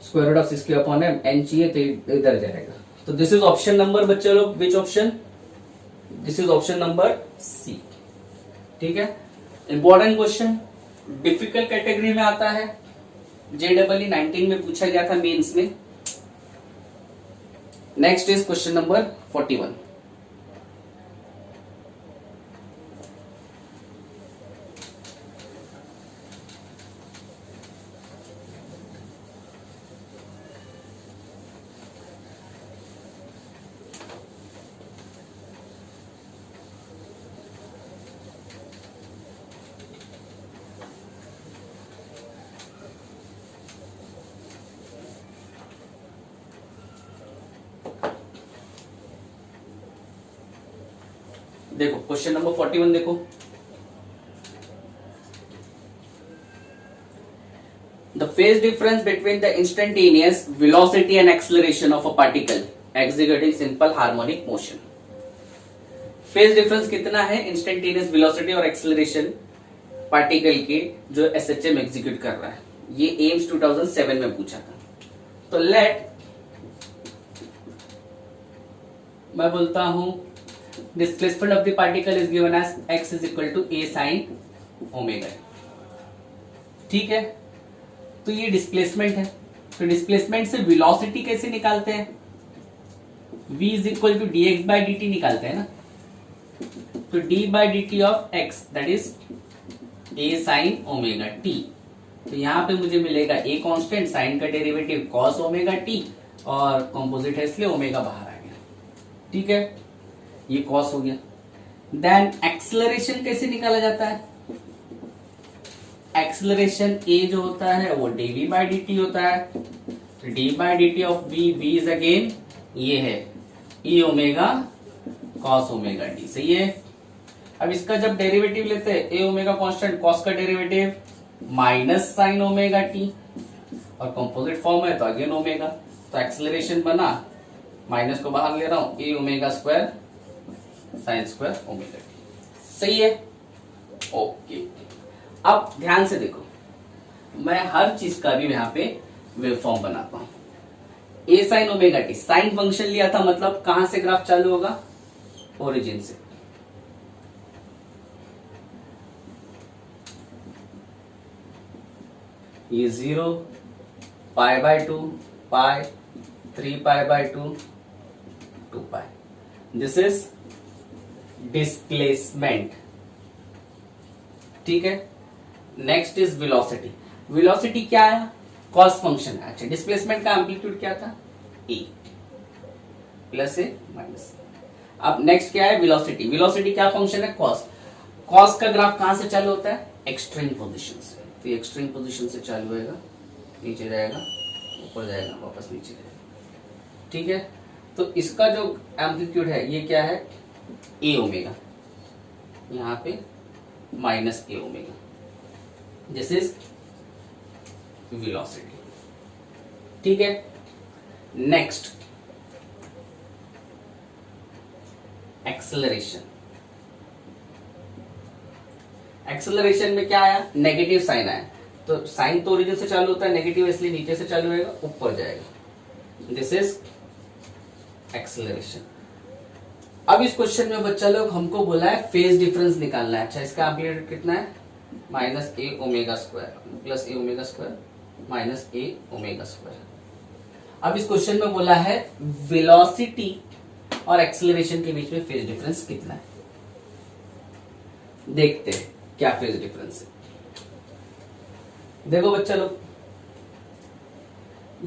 square root of 6k upon m, n चाहिए तो इधर जाएगा। तो दिस इज ऑप्शन नंबर, बच्चे लोग which option, this is option number c, ठीक है। इंपॉर्टेंट क्वेश्चन, डिफिकल्ट कैटेगरी में आता है, JEE 19 में पूछा गया था मेंस में। Next is question number 41। देखो क्वेश्चन नंबर 41 देखो, the phase difference between the instantaneous velocity and acceleration of a particle executing simple harmonic motion. Phase difference कितना है इंस्टेंटेनियस वेलोसिटी और एक्सेलरेशन पार्टिकल के जो SHM एग्जीक्यूट कर रहा है, ये एम्स 2007 में पूछा था। तो लेट मैं बोलता हूं displacement of the particle is given as x is equal to a sin omega, ठीक है। तो ये डिस्प्लेसमेंट है, तो डिस्प्लेसमेंट से वेलोसिटी कैसे निकालते हैं, v is equal to dx/dt निकालते हैं ना, तो d/dt of x that is a sin omega t। तो यहां पे मुझे मिलेगा a कांस्टेंट, साइन का डेरिवेटिव cos ओमेगा t, और कंपोजिट है इसलिए ओमेगा बाहर आ गया, ठीक है, ये कॉस हो गया। देन एक्सेलरेशन कैसे निकाला जाता है, एक्सेलरेशन a जो होता है वो dv/dt होता है, तो d/dt of v is again ये है e omega cos omega t, सही है। अब इसका जब डेरिवेटिव लेते हैं a ओमेगा कांस्टेंट, cos का derivative minus sign omega t, और कंपोजिट फॉर्म है तो अगेन ओमेगा, तो एक्सेलरेशन बना, माइनस को बाहर ले रहा हूं, a omega square sine square omega T, सही है, ओके। अब ध्यान से देखो, मैं हर चीज का भी यहाँ पे वेवफॉर्म बनाता हूं। a sine omega T, sine function लिया था, मतलब कहां से ग्राफ चालू होगा, ओरिजिन से। ये 0, π/2, पाई, 3π/2, 2π। This is displacement. ठीक है, नेक्स्ट इज वेलोसिटी। वेलोसिटी क्या है? कॉस फंक्शन है। अच्छा, डिस्प्लेसमेंट का एम्पलीट्यूड क्या था? ए, प्लस ए माइनस। अब नेक्स्ट क्या है? वेलोसिटी। वेलोसिटी क्या फंक्शन है? कॉस। कॉस का ग्राफ कहां से चालू होता है? एक्सट्रीम पोजीशन से। तो ये एक्सट्रीम पोजीशन से चालू होएगा, नीचे जाएगा, ऊपर जाएगा, वापस नीचे जाएगा। ठीक है, तो इसका जो एम्पलीट्यूड है ये क्या है? ए ओमेगा, यहां पे minus A omega. This is velocity. ठीक है, नेक्स्ट एक्सेलरेशन। एक्सेलरेशन में क्या आया? नेगेटिव साइन आया। तो साइन तो ओरिजिन से चालू होता है, नेगेटिव इसलिए नीचे से चालू होएगा, ऊपर जाएगा। This is acceleration. अब इस क्वेश्चन में बच्चा लोग हमको बोला है फेज डिफरेंस निकालना है। अच्छा, इसका एम्पलीट्यूड कितना है? माइनस ए ओमेगा स्क्वायर प्लस ए ओमेगा स्क्वायर माइनस ए ओमेगा स्क्वायर। अब इस क्वेश्चन में बोला है वेलोसिटी और एक्सेलरेशन के बीच में फेज डिफरेंस कितना है। देखते हैं क्या फेज डिफरेंस है। देखो बच्चा लोग,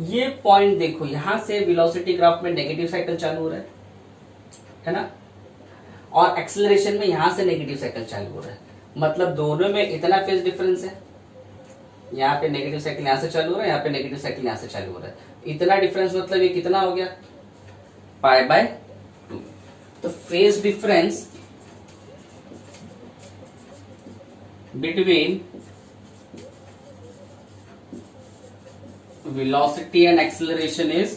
ये पॉइंट देखो, यहां से वेलोसिटी ग्राफ में नेगेटिव साइकिल चालू हो रहा है ना, और एक्सेलरेशन में यहां से नेगेटिव साइकिल चालू हो रहा है। मतलब दोनों में इतना फेज डिफरेंस है। यहाँ पे नेगेटिव साइकिल यहां से चालू हो रहा है, यहाँ पे नेगेटिव साइकिल यहां से चालू हो रहा है। इतना डिफरेंस मतलब ये कितना हो गया? π/2। तो phase difference between velocity and acceleration is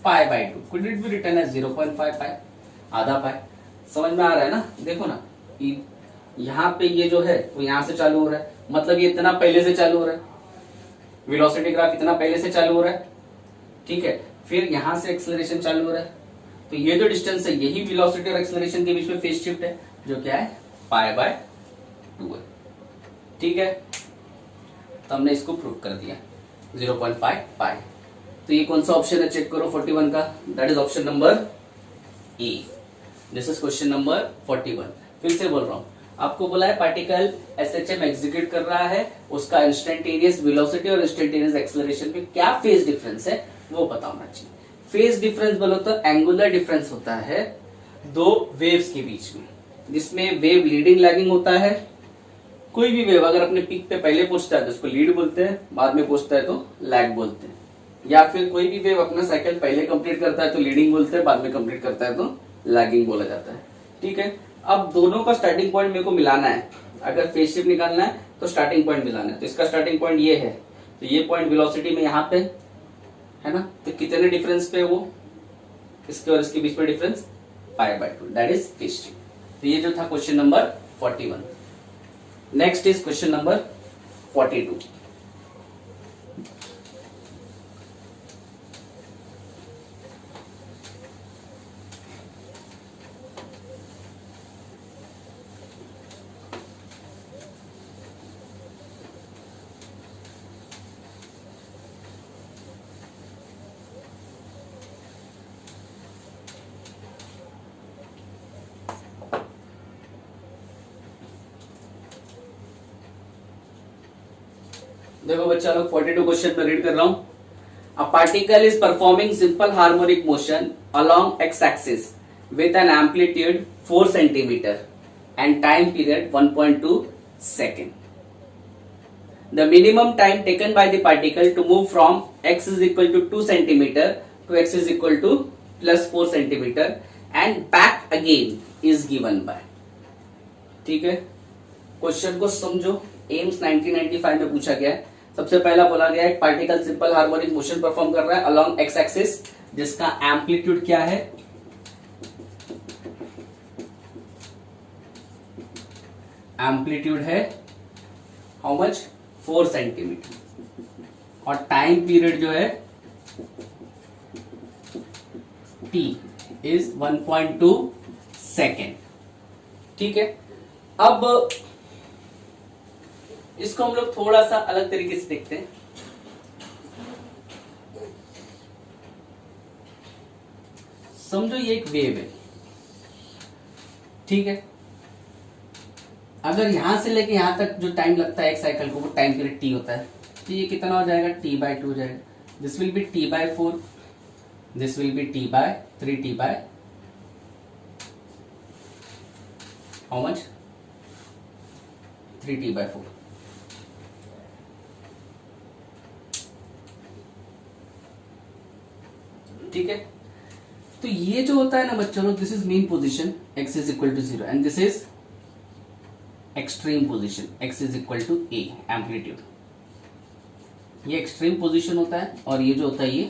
π/2। could it be written as 0.5 पाई, आधा पाई? समझ में आ रहा है ना? देखो ना, यहाँ पे ये जो है वो यहाँ से चालू हो रहा है, मतलब ये इतना पहले से चालू हो रहा है। वेलोसिटी ग्राफ इतना पहले से चालू हो रहा है। ठीक है, फिर यहाँ से एक्सेलरेशन चालू हो रहा है। तो ये जो डिस्टेंस है, यही वेलोसिटी और एक्सेलरेशन के बीच में फेज शिफ्ट है, जो क्या है? π/2 है। ठीक है, तो हमने इसको प्रूव कर दिया 0.5 पाई। तो ये कौन सा ऑप्शन है? चेक करो 41 का। That is option number A. This is question number 41। फिर से बोल रहा हूं, आपको बोला है पार्टिकल एसएचएम एग्जीक्यूट कर रहा है, उसका इंस्टेंटेनियस वेलोसिटी और इंस्टेंटेनियस एक्सेलरेशन में क्या फेज डिफरेंस है वो पता होना चाहिए। फेज डिफरेंस बोलो तो एंगुलर डिफरेंस होता है दो वेव्स के बीच में, जिसमें वेव लीडिंग लैगिंग होता है। कोई भी वेव अगर अपने पीक पे पहले पहुंचता है तो उसको लीड बोलते हैं, बाद में पहुंचता है तो लैग बोलते हैं। या फिर कोई भी वेव अपना साइकिल पहले कंप्लीट करता है तो लीडिंग बोलते हैं, बाद में कंप्लीट करता है तो लैगिंग बोला जाता है। ठीक है, अब दोनों का स्टार्टिंग पॉइंट मेरे को मिलाना है। अगर फेज शिफ्ट निकालना है तो स्टार्टिंग पॉइंट मिलाना है। तो इसका स्टार्टिंग पॉइंट ये है, तो ये पॉइंट वेलोसिटी में यहाँ पे है ना, तो कितने डिफरेंस पे वो इसके और इसके बीच में difference? π/2, that is phase shift. तो ये जो था question number 41। Next is question number 42। देखो बच्चा लोग 42 क्वेश्चन में रीड कर रहा हूं। A particle is performing simple harmonic motion along x axis with an amplitude 4 centimetre and time period 1.2 second. The minimum time taken by the particle to move from x is equal to 2 centimeter to x is equal to plus 4 centimeter and back again is given by। ठीक है, question को समझो। AIIMS 1995 में पूछा गया है। सबसे पहला बोला गया है particle simple harmonic motion perform कर रहा है अलोंग एक्स एक्सिस, जिसका एम्पलीट्यूड क्या है? एम्पलीट्यूड है हाउ मच? 4 सेंटीमीटर। और टाइम पीरियड जो है t इज 1.2 सेकेंड। ठीक है, अब इसको हम लोग थोड़ा सा अलग तरीके से देखते हैं। समझो ये एक वेव है, ठीक है। अगर यहां से लेके यहां तक जो टाइम लगता है एक साइकिल को, वो टाइम पीरियड टी होता है। तो ये कितना हो जाएगा, t/2 हो जाएगा। This will be t/4, this will be t/3, t/ how much, 3t/4। ठीक है, तो ये जो होता है ना बच्चों लोग, this is mean position, x is equal to 0 and this is extreme position, x is equal to a amplitude. ये एक्सट्रीम पोजीशन होता है और ये जो होता है ये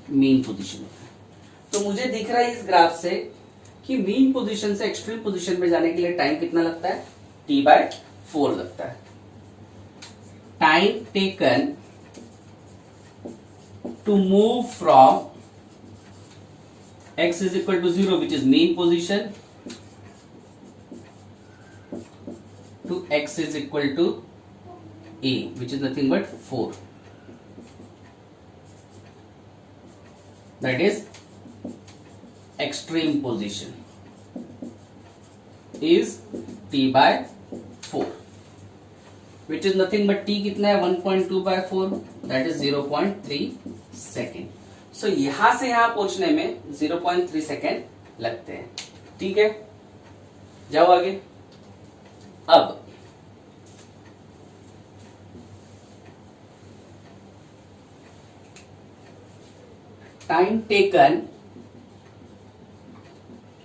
मीन पोजीशन होता है। तो मुझे दिख रहा है इस ग्राफ से कि मीन पोजीशन से एक्सट्रीम पोजीशन में जाने के लिए टाइम कितना लगता है, t/4 लगता है। Time taken to move from x is equal to 0 which is mean position to x is equal to a which is nothing but 4, that is extreme position is t/4 which is nothing but t कितना है 1.2/4 that is 0.3 second. सो यहां से यहां पहुंचने में 0.3 second लगते हैं। ठीक है, जाओ आगे। अब time taken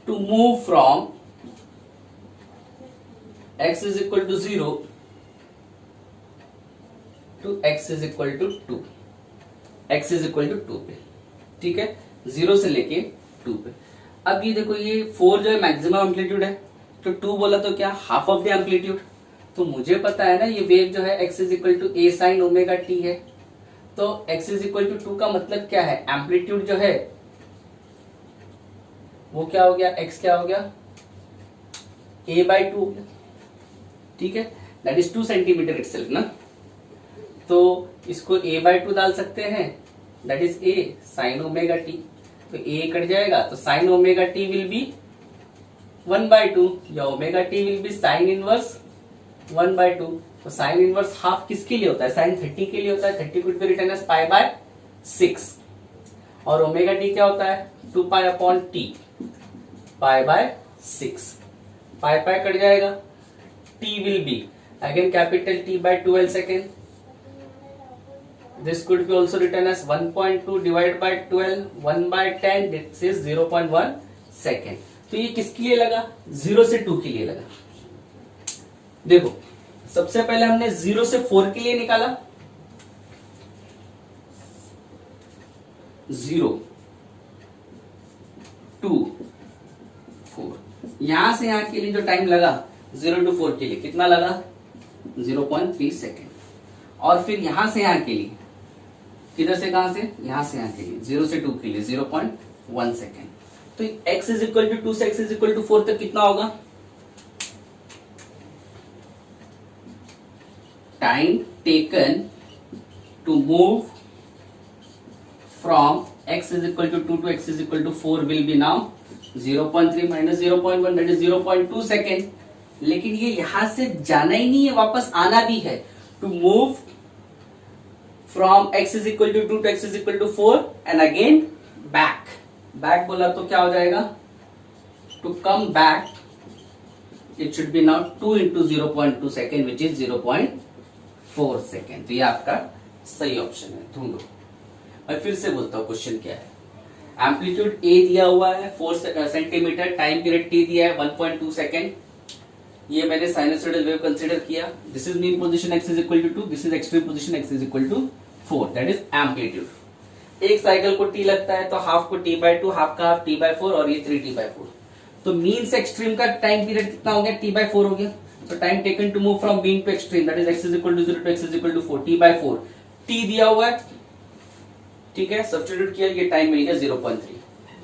to move from x is equal to 0 to x is equal to 2, x is equal to 2 पे। ठीक है, 0 से लेके 2 पे। अब ये देखो, ये 4 जो है मैक्सिमम एम्पलीट्यूड है, तो 2 बोला तो क्या, हाफ ऑफ द एम्पलीट्यूड। तो मुझे पता है ना ये वेव जो है x is equal to a sine omega t है। तो x इज इक्वल टू 2 का मतलब क्या है, एम्पलीट्यूड जो है वो क्या हो गया, x क्या हो गया, a/2 हो गया। ठीक है, दैट इज 2 सेंटीमीटर इटसेल्फ ना। तो इसको a/2 डाल सकते हैं, that is a sine omega t। तो a कट जाएगा तो sign omega t will be 1/2 या omega t will be sine inverse 1/2। तो साइन इनवर्स हाफ किसके लिए होता है, साइन 30 के लिए होता है। 30 कुड बी रिटन एज π/6 और ओमेगा t क्या होता है 2π/t, π/6। पाई कट जाएगा, t will be again capital T/12 second. This could be also written as 1.2 divided by 12, 1/10, this is 0.1 second। तो ये किसके लिए लगा, 0 से 2 के लिए लगा। देखो, सबसे पहले हमने 0 से 4 के लिए निकाला, 0, 2, 4। यहां से यहां के लिए जो टाइम लगा 0 to 4 के लिए कितना लगा, 0.3 सेकेंड। और फिर यहां से यहां के लिए, किधर से कहां से, यहां से यहां के लिए 0 से 2 के लिए 0.1 सेकेंड। तो x इज इक्वल टू 2 से x इज इक्वल टू 4 तक कितना होगा, time taken to move from x is equal to 2 to x is equal to 4 will be now 0.3 minus 0.1 that is 0.2 second. लेकिन ये यहां से जाना ही नहीं है, वापस आना भी है। To move from x is equal to 2 to x is equal to 4 and again back. Back बोला तो क्या हो जाएगा, to come back it should be now 2 into 0.2 second which is 0.4 second. तो ये आपका सही ऑप्शन है, ढूंढो। मैं फिर से बोलता हूं क्वेश्चन क्या है। एम्पलीट्यूड a दिया हुआ है 4 सेंटीमीटर, टाइम पीरियड t दिया है 1.2 सेकेंड। ये मैंने साइनसोइडल वेव कंसीडर किया। This is mean position x is equal to 2, this is extreme position x is equal to 4, that is amplitude. एक साइकिल को t लगता है तो हाफ को t/2, हाफ का हाफ t/4 और ये 3t/4। तो मीन से एक्सट्रीम का टाइम पीरियड कितना हो गया, t/4 हो गया। तो time taken to move from mean to extreme that is x is equal to 0 to x is equal to 4, t/4। t दिया हुआ है, ठीक है, सब्स्टिट्यूट किया, ये टाइम मिल गया 0.3।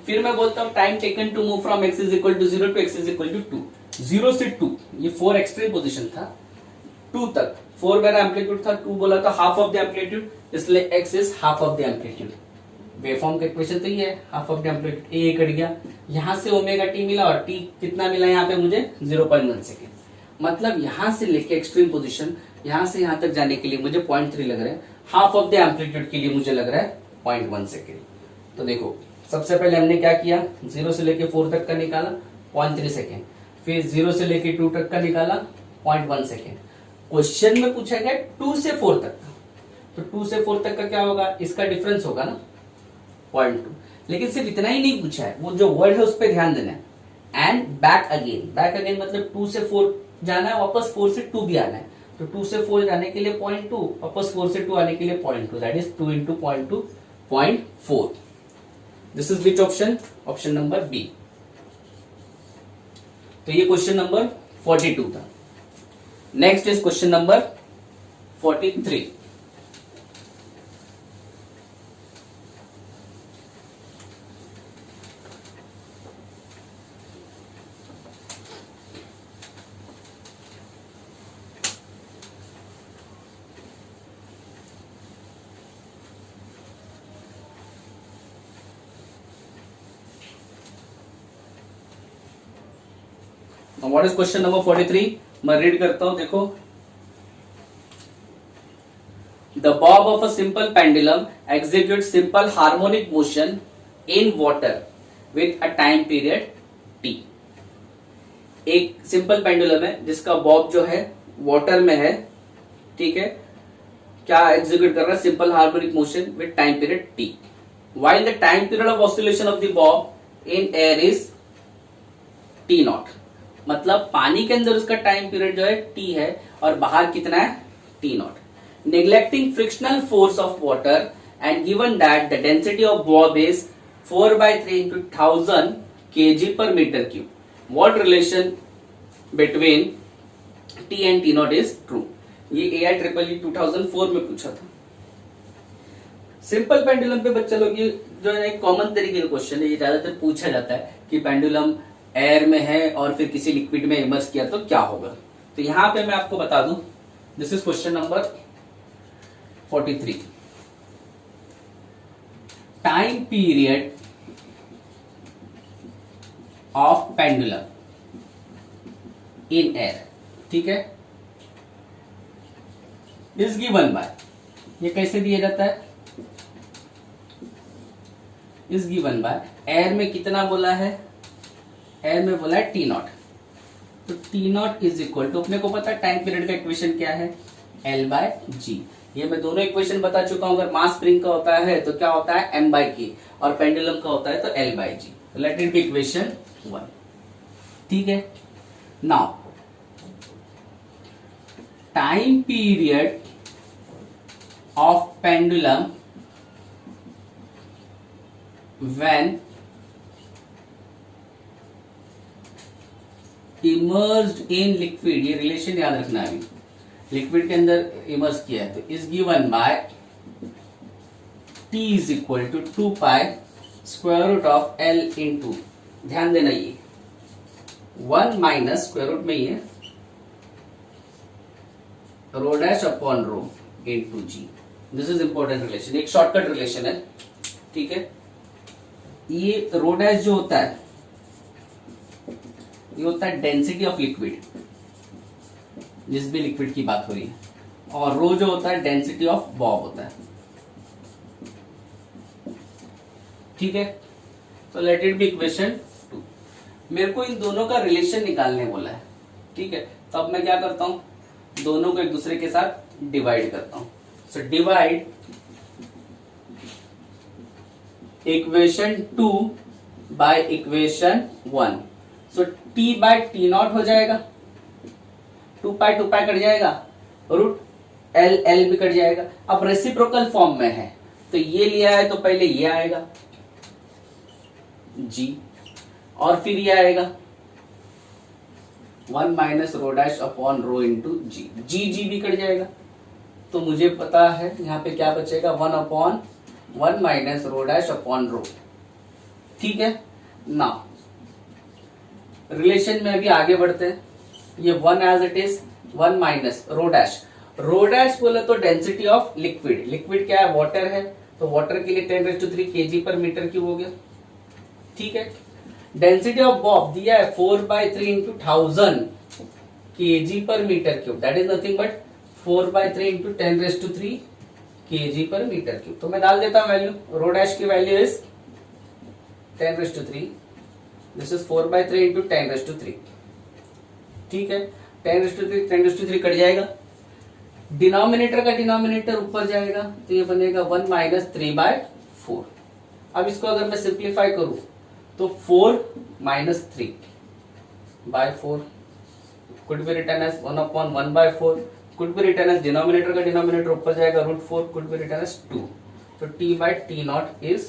फिर मैं बोलता हूँ time taken to move from x is equal to 0 to x is equal to 2, 0 से 2, ये 4 एक्सट्रीम पोजीशन था, 2 तक, 4 मेरा एम्पलीट्यूड था, 2 बोला था हाफ ऑफ द एम्पलीट्यूड, इसलिए x is half of the amplitude. Waveform का इक्वेशन तो ये है, half of the amplitude, A cut गया, यहां से ओमेगा टी मिला और टी कितना मिला यहाँ पे मुझे 0.1 सेकेंड। मतलब यहां से लेके एक्सट्रीम पोजीशन यहां से यहां तक जाने के लिए मुझे 0.3 लग रहा है, हाफ ऑफ द एम्पलीट्यूड के लिए मुझे लग रहा है 0.1 सेकेंड। तो देखो सबसे पहले हमने क्या किया, 0 से लेके 4 तक का निकाला 0.3 सेकेंड, फिर 0 से लेके 2 तक का निकाला 0.1 सेकेंड। क्वेश्चन में पूछा गया 2 से 4 तक का, तो 2 से 4 तक का क्या होगा, इसका डिफरेंस होगा ना 0.2। लेकिन सिर्फ इतना ही नहीं पूछा है, वो जो वर्ड है उस पर ध्यान देना है। And back again, back again मतलब 2 से 4 जाना है, वापस 4 से 2 भी आना है, तो 2 से 4 जाने के लिए 0.2, वापस 4 से 2 आने के लिए 0.2, that is 2 into 0.2, 0.4। This is which option, option number B. तो ये क्वेश्चन नंबर 42 था। Next is question number 43। What is question number 43, मैं रीड करता हूं, देखो। The bob of a simple pendulum execute simple harmonic motion in water with a time period T. एक simple pendulum है जिसका बॉब जो है वाटर में है, ठीक है, क्या एग्जीक्यूट कर रहा है, simple harmonic motion with time period T, while the time period of oscillation of the bob in air is t not. मतलब पानी के अंदर उसका टाइम पीरियड जो है t है और बाहर कितना है t not. Neglecting frictional force of water and given that the density of Bob is 4/3 into 1000 kg per meter cube, what relation between t and t not is true. ये AIEEE 2004 में पूछा था। Simple pendulum पे बच्चा लोग, ये जो है एक कॉमन तरीके का क्वेश्चन है, ये ज्यादातर पूछा जाता है कि पेंडुलम एयर में है और फिर किसी लिक्विड में इमर्स किया तो क्या होगा। तो यहां पे मैं आपको बता दूं, this is question number 43। Time period of pendulum in air, ठीक है, इज गिवन बाय, ये कैसे दिया जाता है, इज गिवन बाय, एयर में कितना बोला है, एयर में बोला है टी नॉट, तो T naught is equal to, अपने को पता है टाइम पीरियड का इक्वेशन क्या है, L/G। ये मैं दोनों इक्वेशन बता चुका हूं। अगर मास स्प्रिंग का होता है तो क्या होता है M/K, और पेंडुलम का होता है तो L/G। Late it be equation 1, ठीक है। Now time period of pendulum when immersed in liquid, ये रिलेशन याद रखना, अभी लिक्विड के अंदर इमर्स किया है, तो is given by t is equal to 2 pi square root of L into, ध्यान देना ये 1 माइनस स्क्वायर रूट में ये rho dash upon rho into g. This is important relation, एक शॉर्टकट रिलेशन है, ठीक है। ये रो डैश जो होता है ये होता है डेंसिटी ऑफ लिक्विड, जिस भी लिक्विड की बात हो रही है, और रो जो होता है डेंसिटी ऑफ बॉब होता है, ठीक है। तो लेट इट बी इक्वेशन 2। मेरे को इन दोनों का रिलेशन निकालने बोला है, ठीक है। तो अब मैं क्या करता हूं, दोनों को एक दूसरे के साथ डिवाइड करता हूं। So divide equation 2 by equation 1। So t by T naught हो जाएगा, 2 पाई 2 पाई कट जाएगा, रूट L L भी कट जाएगा। अब रेसिप्रोकल फॉर्म में है तो ये लिया है तो पहले ये आएगा g, और फिर ये आएगा 1 minus rho dash upon rho into g, g भी कट जाएगा। तो मुझे पता है यहाँ पे क्या बचेगा, 1 upon 1 minus rho dash upon रो, ठीक है ना। रिलेशन में अभी आगे बढ़ते हैं। ये 1 as it is 1 minus rho dash. Rho dash बोले तो डेंसिटी ऑफ लिक्विड, लिक्विड क्या है, वाटर है, तो वाटर के लिए 10⁻³ kg पर मीटर क्यूब हो गया। ठीक है, डेंसिटी ऑफ बॉब दिया है 4/3 into 1000 kg per metre cube, that is nothing but 4/3 into 10⁻³ kg per metre cube. तो मैं डाल देता हूं वैल्यू, रो डैश की value is 10⁻³, this is 4/3 into 10⁻³। ठीक है, 10⁻³ 10⁻³ कट जाएगा, डिनोमिनेटर का डिनोमिनेटर ऊपर जाएगा, तो ये बनेगा 1 माइनस 3/4। अब इसको अगर मैं सिंप्लीफाई करूं तो 4 minus 3/4 could be written as 1/1/4, could be written as denominator का डिनोमिनेटर ऊपर जाएगा √4, कुड बी रिटन एज 2, तो t/t0 इज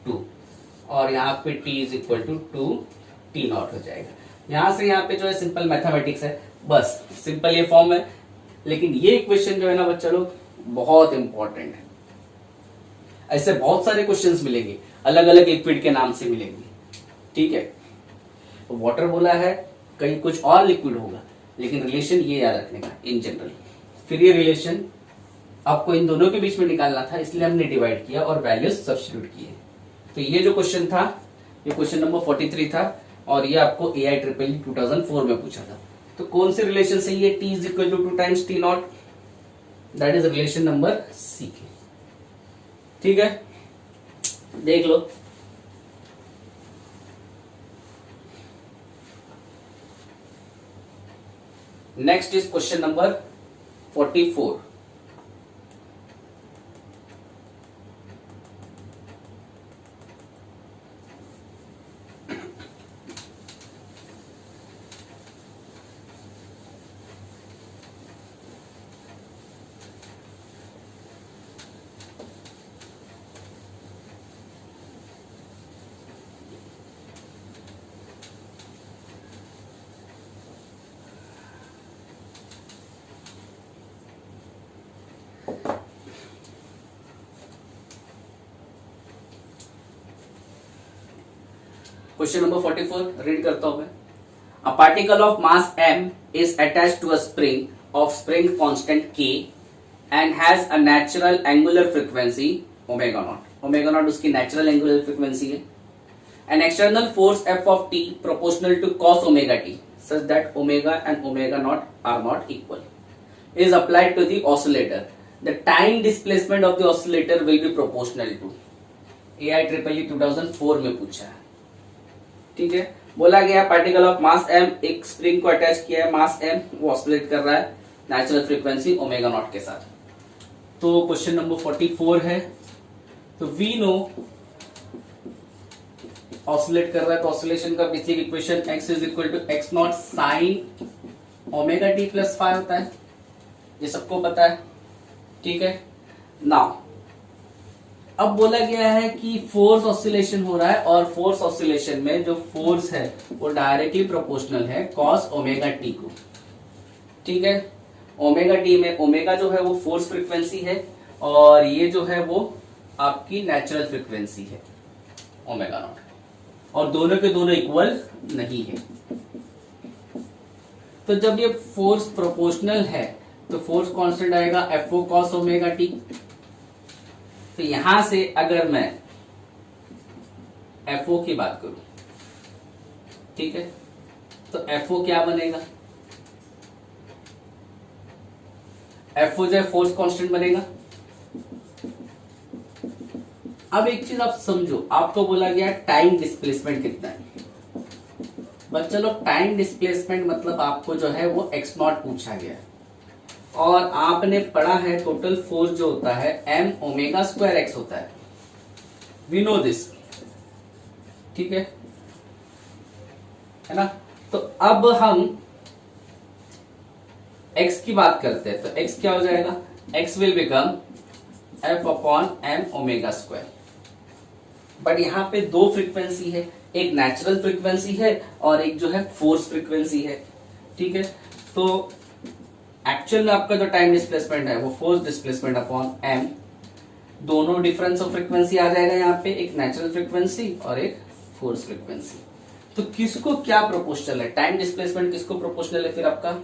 2 और यहाँ पे t is equal to 2t0 हो जाएगा। यहां से यहाँ पे जो है सिंपल मैथमेटिक्स है, बस सिंपल ये फॉर्म है, लेकिन ये इक्वेशन जो है ना बच्चा लोग बहुत इंपॉर्टेंट है। ऐसे बहुत सारे क्वेश्चंस मिलेंगे, अलग अलग लिक्विड के नाम से मिलेंगे। ठीक है, तो वाटर बोला है, कहीं कुछ और लिक्विड होगा, लेकिन रिलेशन ये याद रखने का इन जनरल। फिर ये रिलेशन आपको इन दोनों के बीच में निकालना था, इसलिए हमने डिवाइड किया और वैल्यूज सब्स्टिट्यूट किए। तो ये जो क्वेश्चन था, ये क्वेश्चन नंबर 43 था और ये आपको AIEEE 2004 में पूछा था। तो कौन से रिलेशन से ये t is equal to 2 times t0, that is relation number C। ठीक है, देख लो। Next is question number 44। Question number 44 read करता हूं मैं। A particle of mass m is attached to a spring of spring constant k and has a natural angular frequency omega naught. Omega naught उसकी natural angular frequency है। An external force f of t proportional to cos omega t such that omega and omega naught are not equal is applied to the oscillator. The time displacement of the oscillator will be proportional to। AIEEE 2004 में पूछा है। ठीक है, बोला गया particle of mass m, एक spring को attach किया है मास m, वो ऑसिलेट कर रहा है नेचुरल फ्रीक्वेंसी ओमेगा नॉट के साथ। तो क्वेश्चन नंबर 44 है, तो वी नो ऑसिलेट कर रहा है, तो ऑसिलेशन का basic equation x is equal to x naught sine omega t plus five होता है, ये सबको पता है। ठीक है, नाउ अब बोला गया है कि फोर्स ऑसिलेशन हो रहा है और फोर्स ऑसिलेशन में जो फोर्स है वो डायरेक्टली प्रोपोर्शनल है कॉस ओमेगा टी को। ठीक है, ओमेगा टी में ओमेगा जो है वो फोर्स फ्रीक्वेंसी है और ये जो है वो आपकी नेचुरल फ्रीक्वेंसी है ओमेगा नॉट, और दोनों के दोनों इक्वल नहीं है। तो जब ये फोर्स प्रोपोर्शनल है तो फोर्स कांस्टेंट आएगा FO cos ओमेगा टी। तो यहां से अगर मैं FO की बात करूं, ठीक है, तो FO क्या बनेगा, FO जो है फोर्स कांस्टेंट बनेगा। अब एक चीज आप समझो, आपको बोला गया टाइम डिस्प्लेसमेंट कितना है। बस चलो, टाइम डिस्प्लेसमेंट मतलब आपको जो है वो x नॉट पूछा गया है और आपने पढ़ा है टोटल फोर्स जो होता है m ओमेगा स्क्वायर x होता है, वी नो दिस। ठीक है ना। तो अब हम x की बात करते हैं, तो x क्या हो जाएगा, x will become f upon m omega square. But यहां पे दो फ्रीक्वेंसी है, एक नेचुरल फ्रीक्वेंसी है और एक जो है फोर्स फ्रीक्वेंसी है। ठीक है, तो एक्चुअल में आपका जो टाइम डिस्प्लेसमेंट है वो फोर्स डिस्प्लेसमेंट अपॉन m, दोनों डिफरेंस ऑफ फ्रीक्वेंसी आ जाएगा यहाँ पे, एक नेचुरल फ्रीक्वेंसी और एक फोर्स फ्रीक्वेंसी। तो किसको क्या प्रोपोर्शनल है, टाइम डिस्प्लेसमेंट किसको प्रोपोर्शनल है? फिर आपका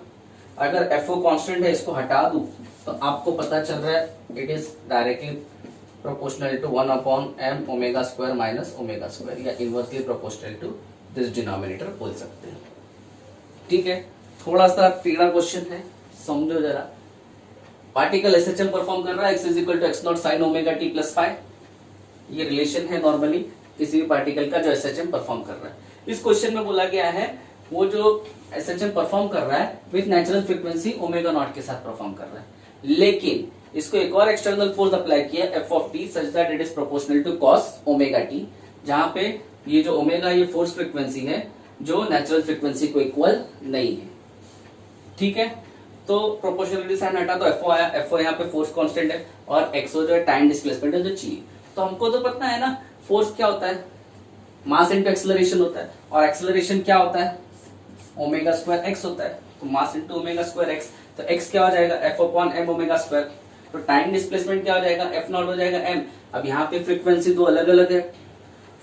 अगर एफओ कांस्टेंट है, इसको हटा दूं तो आपको पता चल रहा है it is directly proportional to 1 upon M omega square minus omega square, या inversely proportional to this denominator बोल सकते हैं। ठीक है, थोड़ा सा टेढ़ा क्वेश्चन है, समझो जरा। पार्टिकल एसएचएम परफॉर्म कर रहा है, x is equal to X naught sine omega T plus five, ये रिलेशन है नॉर्मली किसी भी पार्टिकल का जो एसएचएम परफॉर्म कर रहा है। इस क्वेश्चन में बोला गया है वो जो एसएचएम परफॉर्म कर रहा है with natural frequency omega not के साथ परफॉर्म कर रहा है, लेकिन इसको एक और एक्सटर्नल फोर्स अप्लाई किया F of T such that it is proportional to cos omega T, जहां पे ये जो ओमेगा ये फोर्स फ्रीक्वेंसी है जो नेचुरल फ्रीक्वेंसी को इक्वल नहीं है। ठीक है, तो प्रोपोर्शनलिटी साइन हटा तो एफओ आया, एफओ यहाँ पे फोर्स कांस्टेंट है और एक्सओ जो है टाइम डिस्प्लेसमेंट है जो चाहिए। तो हमको तो पता है ना फोर्स क्या होता है, मास इनटू एक्सेलरेशन होता है, और एक्सेलरेशन क्या होता है, ओमेगा स्क्वायर एक्स होता है। तो mass into omega square X, तो एक्स क्या हो जाएगा, F upon M omega square. तो टाइम डिस्प्लेसमेंट क्या हो जाएगा, एफ नॉट हो जाएगा एम। अब यहाँ पे फ्रीक्वेंसी दो अलग अलग है,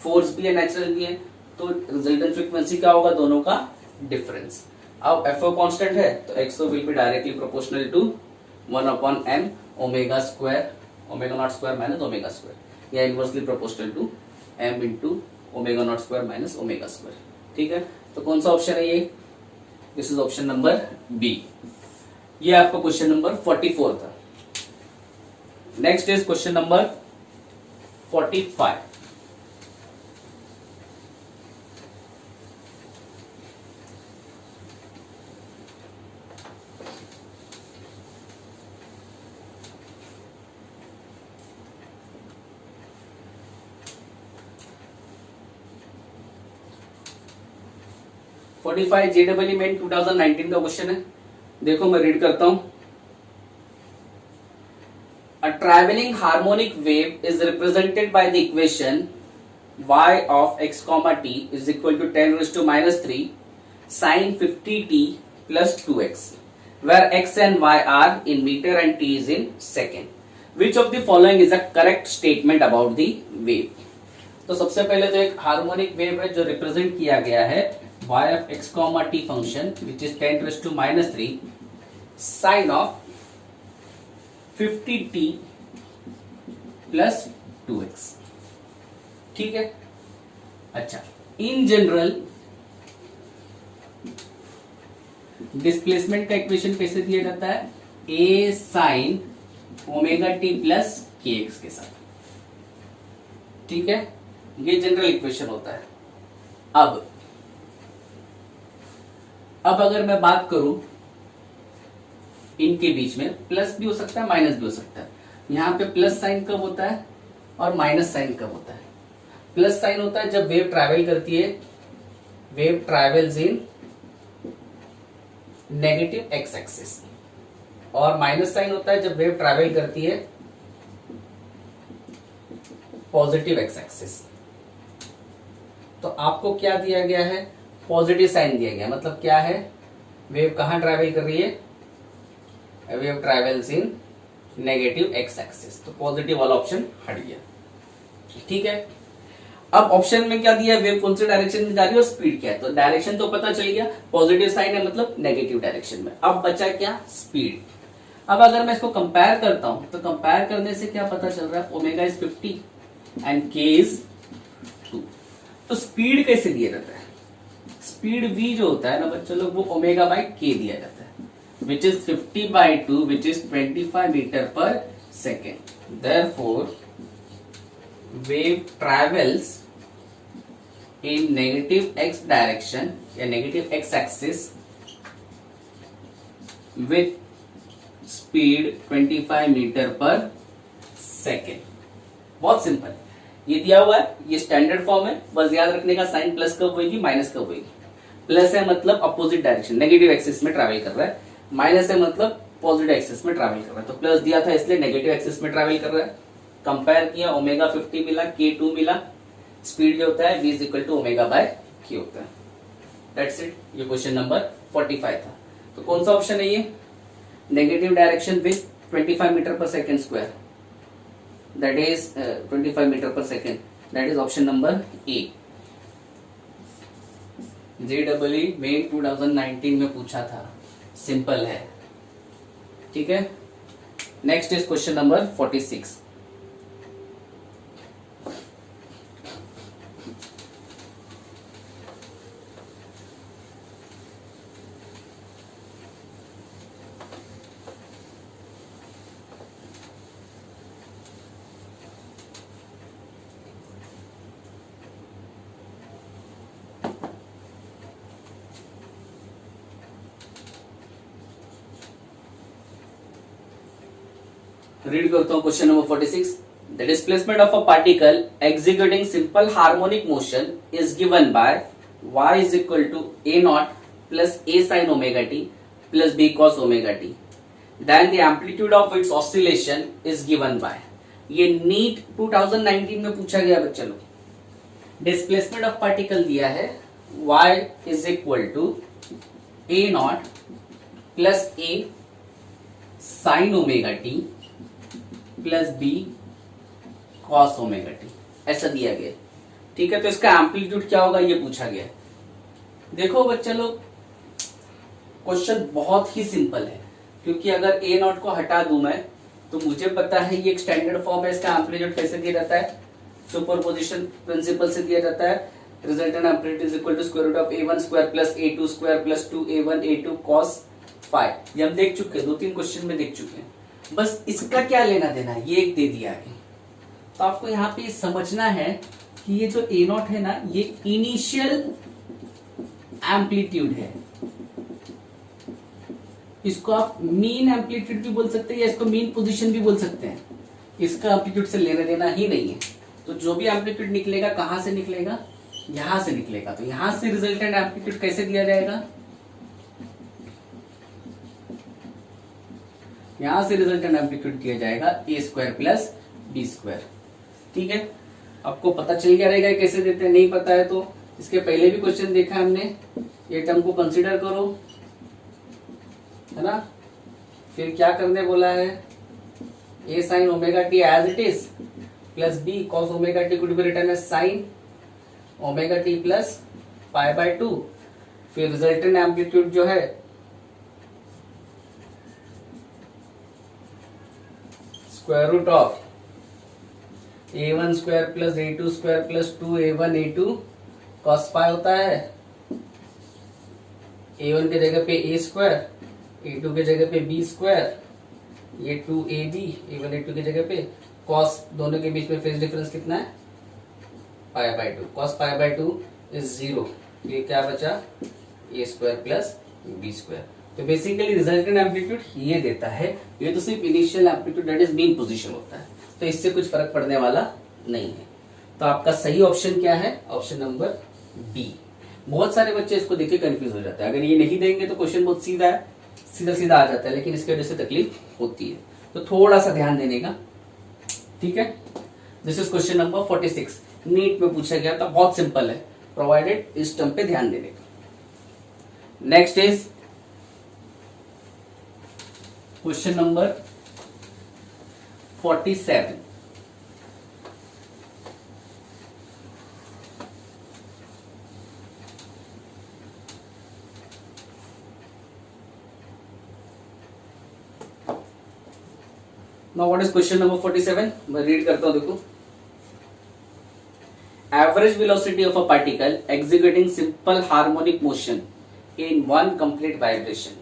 फोर्स भी है नेचुरल भी है, तो रिजल्टेंट फ्रीक्वेंसी क्या होगा, दोनों का डिफरेंस। अब एफओ कांस्टेंट है तो x o will be directly proportional to 1 upon M omega square, omega naught square minus omega square, या inversely proportional to m into omega naught square minus omega square. ठीक है, तो कौन सा ऑप्शन है ये, this is option number B. ये आपका क्वेश्चन नंबर 44 था। Next is question number 45। JEE Main 2019 का क्वेश्चन है। देखो मैं रीड करता हूं। A traveling harmonic wave is represented by the equation y of x comma t is equal to 10 raised to minus 3 sin 50t plus 2x, where x and y are in meter and t is in second. Which of the following is a correct statement about the wave? तो सबसे पहले तो एक harmonic wave है जो represent किया गया है y of x comma t function which is 10 raised to minus 3 sin of 50t plus 2x। ठीक है, अच्छा, इन जनरल डिस्प्लेसमेंट का इक्वेशन कैसे दिया जाता है, a sin omega T plus के एक्स के साथ। ठीक है, ये जनरल इक्वेशन होता है। अब अगर मैं बात करूं इनके बीच में, प्लस भी हो सकता है माइनस भी हो सकता है। यहां पे प्लस साइन कब होता है और माइनस साइन कब होता है? प्लस साइन होता है जब वेव ट्रैवल करती है, वेव ट्रैवल्स इन नेगेटिव एक्स एक्सिस, और माइनस साइन होता है जब वेव ट्रैवल करती है पॉजिटिव एक्स एक्सिस। तो आपको क्या दिया गया है, पॉजिटिव साइन दिया गया, मतलब क्या है, वेव कहां ट्रैवल कर रही है, वेव ट्रैवल्स इन नेगेटिव एक्स एक्सिस, तो पॉजिटिव वाला ऑप्शन हट गया। ठीक है, अब ऑप्शन में क्या दिया है, वेव कौन से डायरेक्शन में जा रही है और स्पीड क्या है। तो डायरेक्शन तो पता चल गया, पॉजिटिव साइन है मतलब नेगेटिव डायरेक्शन में। अब बचा क्या, स्पीड। अब अगर मैं इसको कंपेयर करता हूं तो कंपेयर करने से क्या पता चल रहा है, ओमेगा इज 50 एंड के इज 2। तो स्पीड कैसे दिया जाता है, स्पीड v जो होता है ना बच्चों लोग, वो ओमेगा बाई के दिया जाता है, which is 50/2 which is 25 meter per second. Therefore, wave travels in negative x direction या negative x axis with speed 25 meter per second. बहुत सिंपल, ये दिया हुआ है, ये स्टैंडर्ड फॉर्म है, बस याद रखने का साइन प्लस कब होगी माइनस कब होगी। प्लस है मतलब अपोजिट डायरेक्शन नेगेटिव एक्सिस में ट्रैवल कर रहा है, माइनस है मतलब पॉजिटिव एक्सिस में ट्रैवल कर रहा है। तो प्लस दिया था इसलिए नेगेटिव एक्सिस में ट्रैवल कर रहा है। कंपेयर किया, ओमेगा 50 मिला, के 2 मिला, स्पीड जो होता है v is equal to omega by k होता है। दैट्स इट, ये क्वेश्चन नंबर 45 था। तो कौन सा ऑप्शन है ये, negative direction with 25 metre per second square, that is 25 metre per second, that is option number A. JEE Main 2019 में पूछा था, सिंपल है। ठीक है, next is question number 46। Read करता हूं question number 46। The displacement of a particle executing simple harmonic motion is given by y is equal to a naught plus a sin omega t plus b cos omega t, then the amplitude of its oscillation is given by. ये NEET 2019 में पूछा गया बच्चा लोग। Displacement of particle दिया है y is equal to a naught plus a sin omega t plus B cos omega T, ऐसा दिया गया। ठीक है, तो इसका एम्पलीट्यूड क्या होगा ये पूछा गया। देखो बच्चा लोग, क्वेश्चन बहुत ही सिंपल है, क्योंकि अगर ए नॉट को हटा दूं मैं तो मुझे पता है ये एक स्टैंडर्ड फॉर्म है। इसका एम्पलीट्यूड कैसे दिया जाता है? सुपरपोजिशन प्रिंसिपल से दिया जाता है। Resultant amplitude is equal to square root of a1 square plus a2 square plus 2a1 a2 cos phi. ये हम देख चुके हैं, 2-3 क्वेश्चन में देख चुके हैं। बस इसका क्या लेना देना है, ये एक दे दिया है। तो आपको यहाँ पे समझना है कि ये जो ए नॉट है ना, ये इनिशियल एम्पलीट्यूड है। इसको आप मीन एम्पलीट्यूड भी बोल सकते हैं या इसको मीन पोजीशन भी बोल सकते हैं। इसका एम्पलीट्यूड से लेना देना ही नहीं है। तो जो भी एम्पलीट्यूड निकलेगा कहां से निकलेगा? यहां से निकलेगा। तो यहां से रिजल्टेंट एम्पलीट्यूड कैसे दिया जाएगा? यहां से रिजल्टेंट एम्पलीट्यूड दिया जाएगा a square plus B square. ठीक है, आपको पता चल गया रहेगा कैसे देते हैं। नहीं पता है तो इसके पहले भी क्वेश्चन देखा है हमने, ये टर्म को कंसीडर करो, है ना। फिर क्या करने बोला है? a sin omega T as it is plus b cos omega T could be written as sin omega T plus pi by 2। फिर रिजल्टेंट एम्पलीट्यूड जो है square root of a1 square plus a2 square plus 2a1 a2 cos phi होता है। a1 के जगह पे a square, a2 के जगह पे b स्क्वायर, ये 2ab, a1 a2 की जगह पे cos, दोनों के बीच में फेज डिफरेंस कितना है? पाई by 2। cos pi by 2 is 0। ये क्या बचा? a square plus b square. तो बेसिकली रिजल्टेंट एम्पलीट्यूड ये देता है। ये तो सिर्फ initial amplitude that is mean position होता है, तो इससे कुछ फर्क पड़ने वाला नहीं है। तो आपका सही ऑप्शन क्या है? Option number B. बहुत सारे बच्चे इसको देख के कंफ्यूज हो जाते हैं। अगर ये नहीं देंगे तो क्वेश्चन बहुत सीधा है, सीधा सीधा आ जाता है, लेकिन इसकी वजह से तकलीफ होती है। तो थोड़ा सा ध्यान देने का। ठीक है, this is question number 46। NEET में पूछा गया था, बहुत सिंपल है, प्रोवाइडेड इस टर्म पे ध्यान देने का। Next is question number 47। Now what is question number 47? मैं रीड करता हूं, देखो। Average velocity of a particle executing simple harmonic motion in one complete vibration.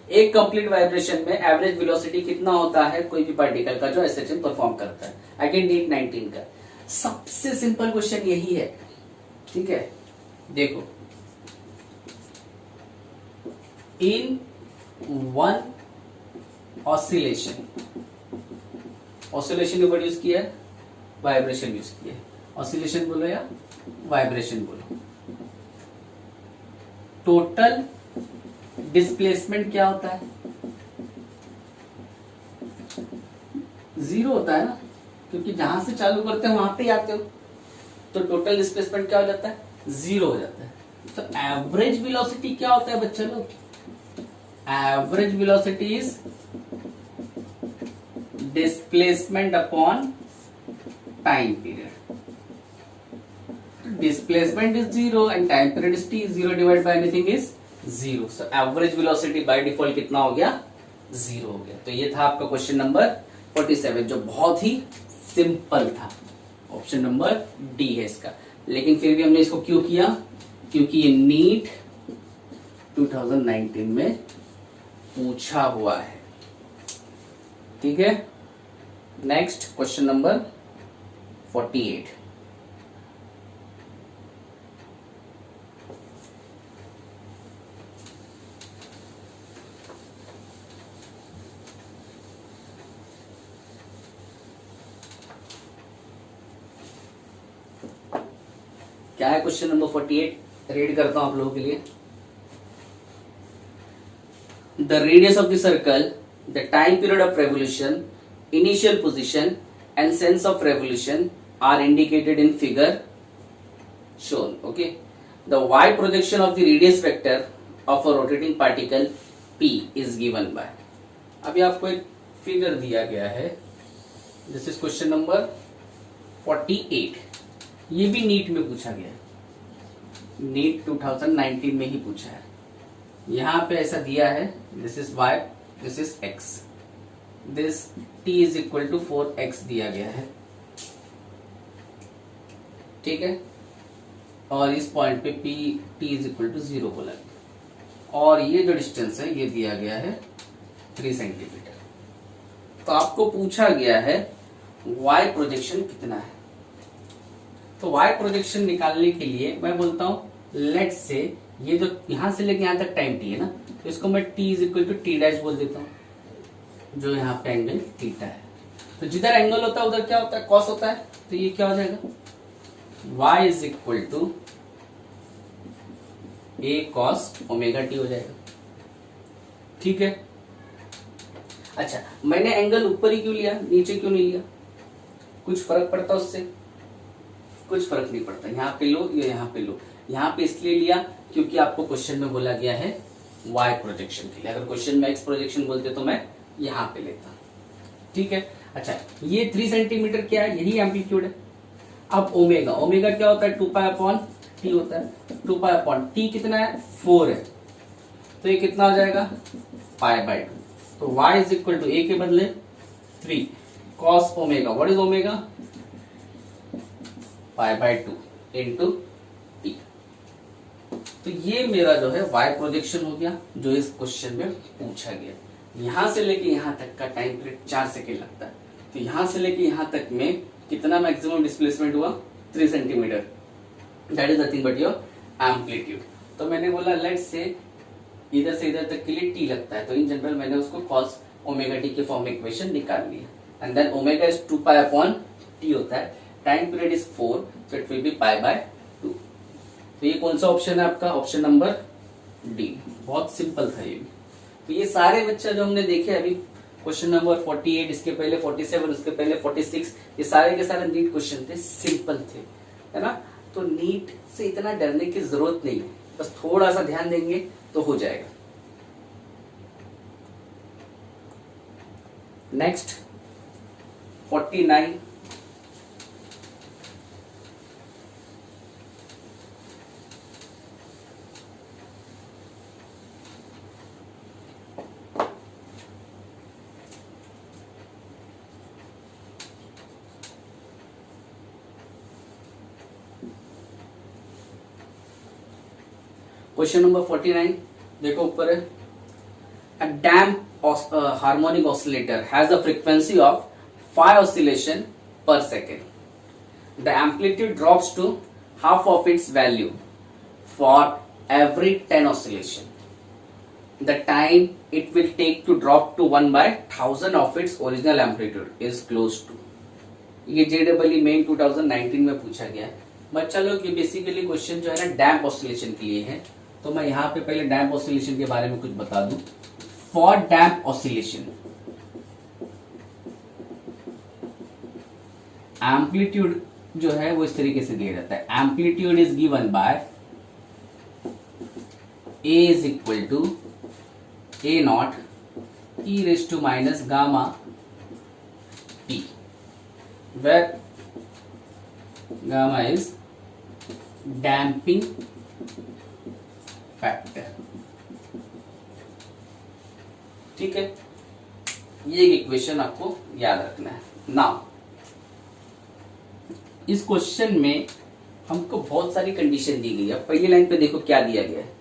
एक कंप्लीट वाइब्रेशन में एवरेज वेलोसिटी कितना होता है कोई भी पार्टिकल का जो एसएचएम परफॉर्म करता है? अगेन नीट 19 का सबसे सिंपल क्वेश्चन यही है। ठीक है, देखो, इन वन ऑसिलेशन, ऑसिलेशन के वर्ड यूज किया है, वाइब्रेशन यूज किया है। ऑसिलेशन बोलो या वाइब्रेशन बोलो। टोटल डिस्प्लेसमेंट क्या होता है? 0 होता है ना, क्योंकि जहां से चालू करते हैं वहां पे ही आते हो। तो टोटल डिस्प्लेसमेंट क्या हो जाता है? 0 हो जाता है। तो एवरेज वेलोसिटी क्या होता है बच्चा लोग? Average velocity is displacement upon time period. displacement is 0 and time period is t, 0 divided by anything is 0. So average velocity by default कितना हो गया? 0 हो गया. तो ये था आपका क्वेश्चन नंबर 47 जो बहुत ही सिंपल था. ऑप्शन नंबर डी है इसका. लेकिन फिर भी हमने इसको क्यों किया? क्योंकि ये नीट 2019 में पूछा हुआ है. ठीक है. Next question number 48. क्या है क्वेश्चन नंबर 48? रीड करता हूं आप लोगों के लिए. The radius of the circle, the time period of revolution, initial position and sense of revolution are indicated in figure shown. Okay. The Y projection of the radius vector of a rotating particle P is given by. अभी आपको एक figure दिया गया है. This is question number 48. ये भी NEET में पूछा गया है. नीट 2019 में ही पूछा है. यहां पे ऐसा दिया है. This is y, this is x, this t is equal to 4x दिया गया है. ठीक है. और इस पॉइंट पे t इज इक्वल टू 0 बोला गया. और ये जो डिस्टेंस है ये दिया गया है 3 सेंटीमीटर. तो आपको पूछा गया है y प्रोजेक्शन कितना है. तो y प्रोजेक्शन निकालने के लिए मैं बोलता हूं लेट से ये जो यहां से लेके यहां तक टाइम t है ना, तो इसको मैं t is equal to T dash बोल देता हूं. जो यहाँ पे एंगल थीटा है. तो जिधर एंगल होता है उधर क्या होता है? कॉस होता है. तो ये क्या हो जाएगा? y is equal to a cos omega t हो जाएगा. ठीक है. अच्छा, मैंने एंगल ऊपर ही क्यों लिया, नीचे क्यों नहीं लिया? कुछ फर्क पड़ता उससे? कुछ फर्क नहीं पड़ता. यहाँ पे लो या यहाँ पे लो. यहाँ पे इसलिए लिया क्योंकि आपको क्वेश्चन में बोला गया है y प्रोजेक्शन के लिए. अगर क्वेश्चन में x प्रोजेक्शन बोलते तो मैं यहाँ पे लेता. ठीक है. अच्छा, ये 3 सेंटीमीटर क्या है? यही एम्पलीट्यूड है. अब ओमेगा, ओमेगा क्या होता है? 2 पाई अपॉन टी होता है. 2 पाई अपॉन टी कितना है? 4 है. तो ये कितना हो जाएगा? Pi by 2. तो y is equal to a के बदले 3 cos omega. What is omega? Pi by 2 into T. तो ये मेरा जो है y प्रोजेक्शन हो गया जो इस क्वेश्चन में पूछा गया. यहां से लेके यहां तक का टाइम पीरियड 4 सेकेंड लगता है. तो यहां से लेके यहां तक में कितना मैक्सिमम डिस्प्लेसमेंट हुआ? 3 centimetre. That is nothing but your amplitude. तो मैंने बोला लेट से इधर से इधर तक के लिए t लगता है. तो इन जनरल मैंने उसको cos ओमेगा t के फॉर्म में इक्वेशन निकाल लिया. And then omega is 2 pi upon t होता है. Time period is 4, so it will be pi by 2. तो ये कौन सा ऑप्शन है आपका? Option number D. बहुत सिंपल था ये भी. तो ये सारे बच्चा जो हमने देखे अभी क्वेश्चन नंबर 48, इसके पहले 47, उसके पहले 46, ये सारे के सारे नीट क्वेश्चन थे, सिंपल थे, है ना. तो नीट से इतना डरने की जरूरत नहीं है. बस थोड़ा सा ध्यान देंगे तो हो जाएगा. नेक्स्ट 49. क्वेश्चन नंबर 49 देखो ऊपर है. A damp harmonic oscillator has a frequency of 5 oscillation per second. The amplitude drops to half of its value for every 10 oscillation. The time it will take to drop to 1/1000 of its original amplitude is close to. ये JEE Main 2019 में पूछा गया है. बच्चा लोग ये basically question जो है ना डैम्प ऑसिलेशन के लिए है. तो मैं यहाँ पे पहले डैम्प ऑसिलेशन के बारे में कुछ बता दूं. फॉर डैम्प ऑसिलेशन एम्पलीट्यूड जो है वो इस तरीके से दिया जाता है. Amplitude is given by a is equal to a naught e raise to minus gamma t, where gamma is damping factor. ठीक है, ये एक इक्वेशन आपको याद रखना है। नाउ इस क्वेश्चन में हमको बहुत सारी कंडीशन दी गई है। पहली लाइन पे देखो क्या दिया गया है,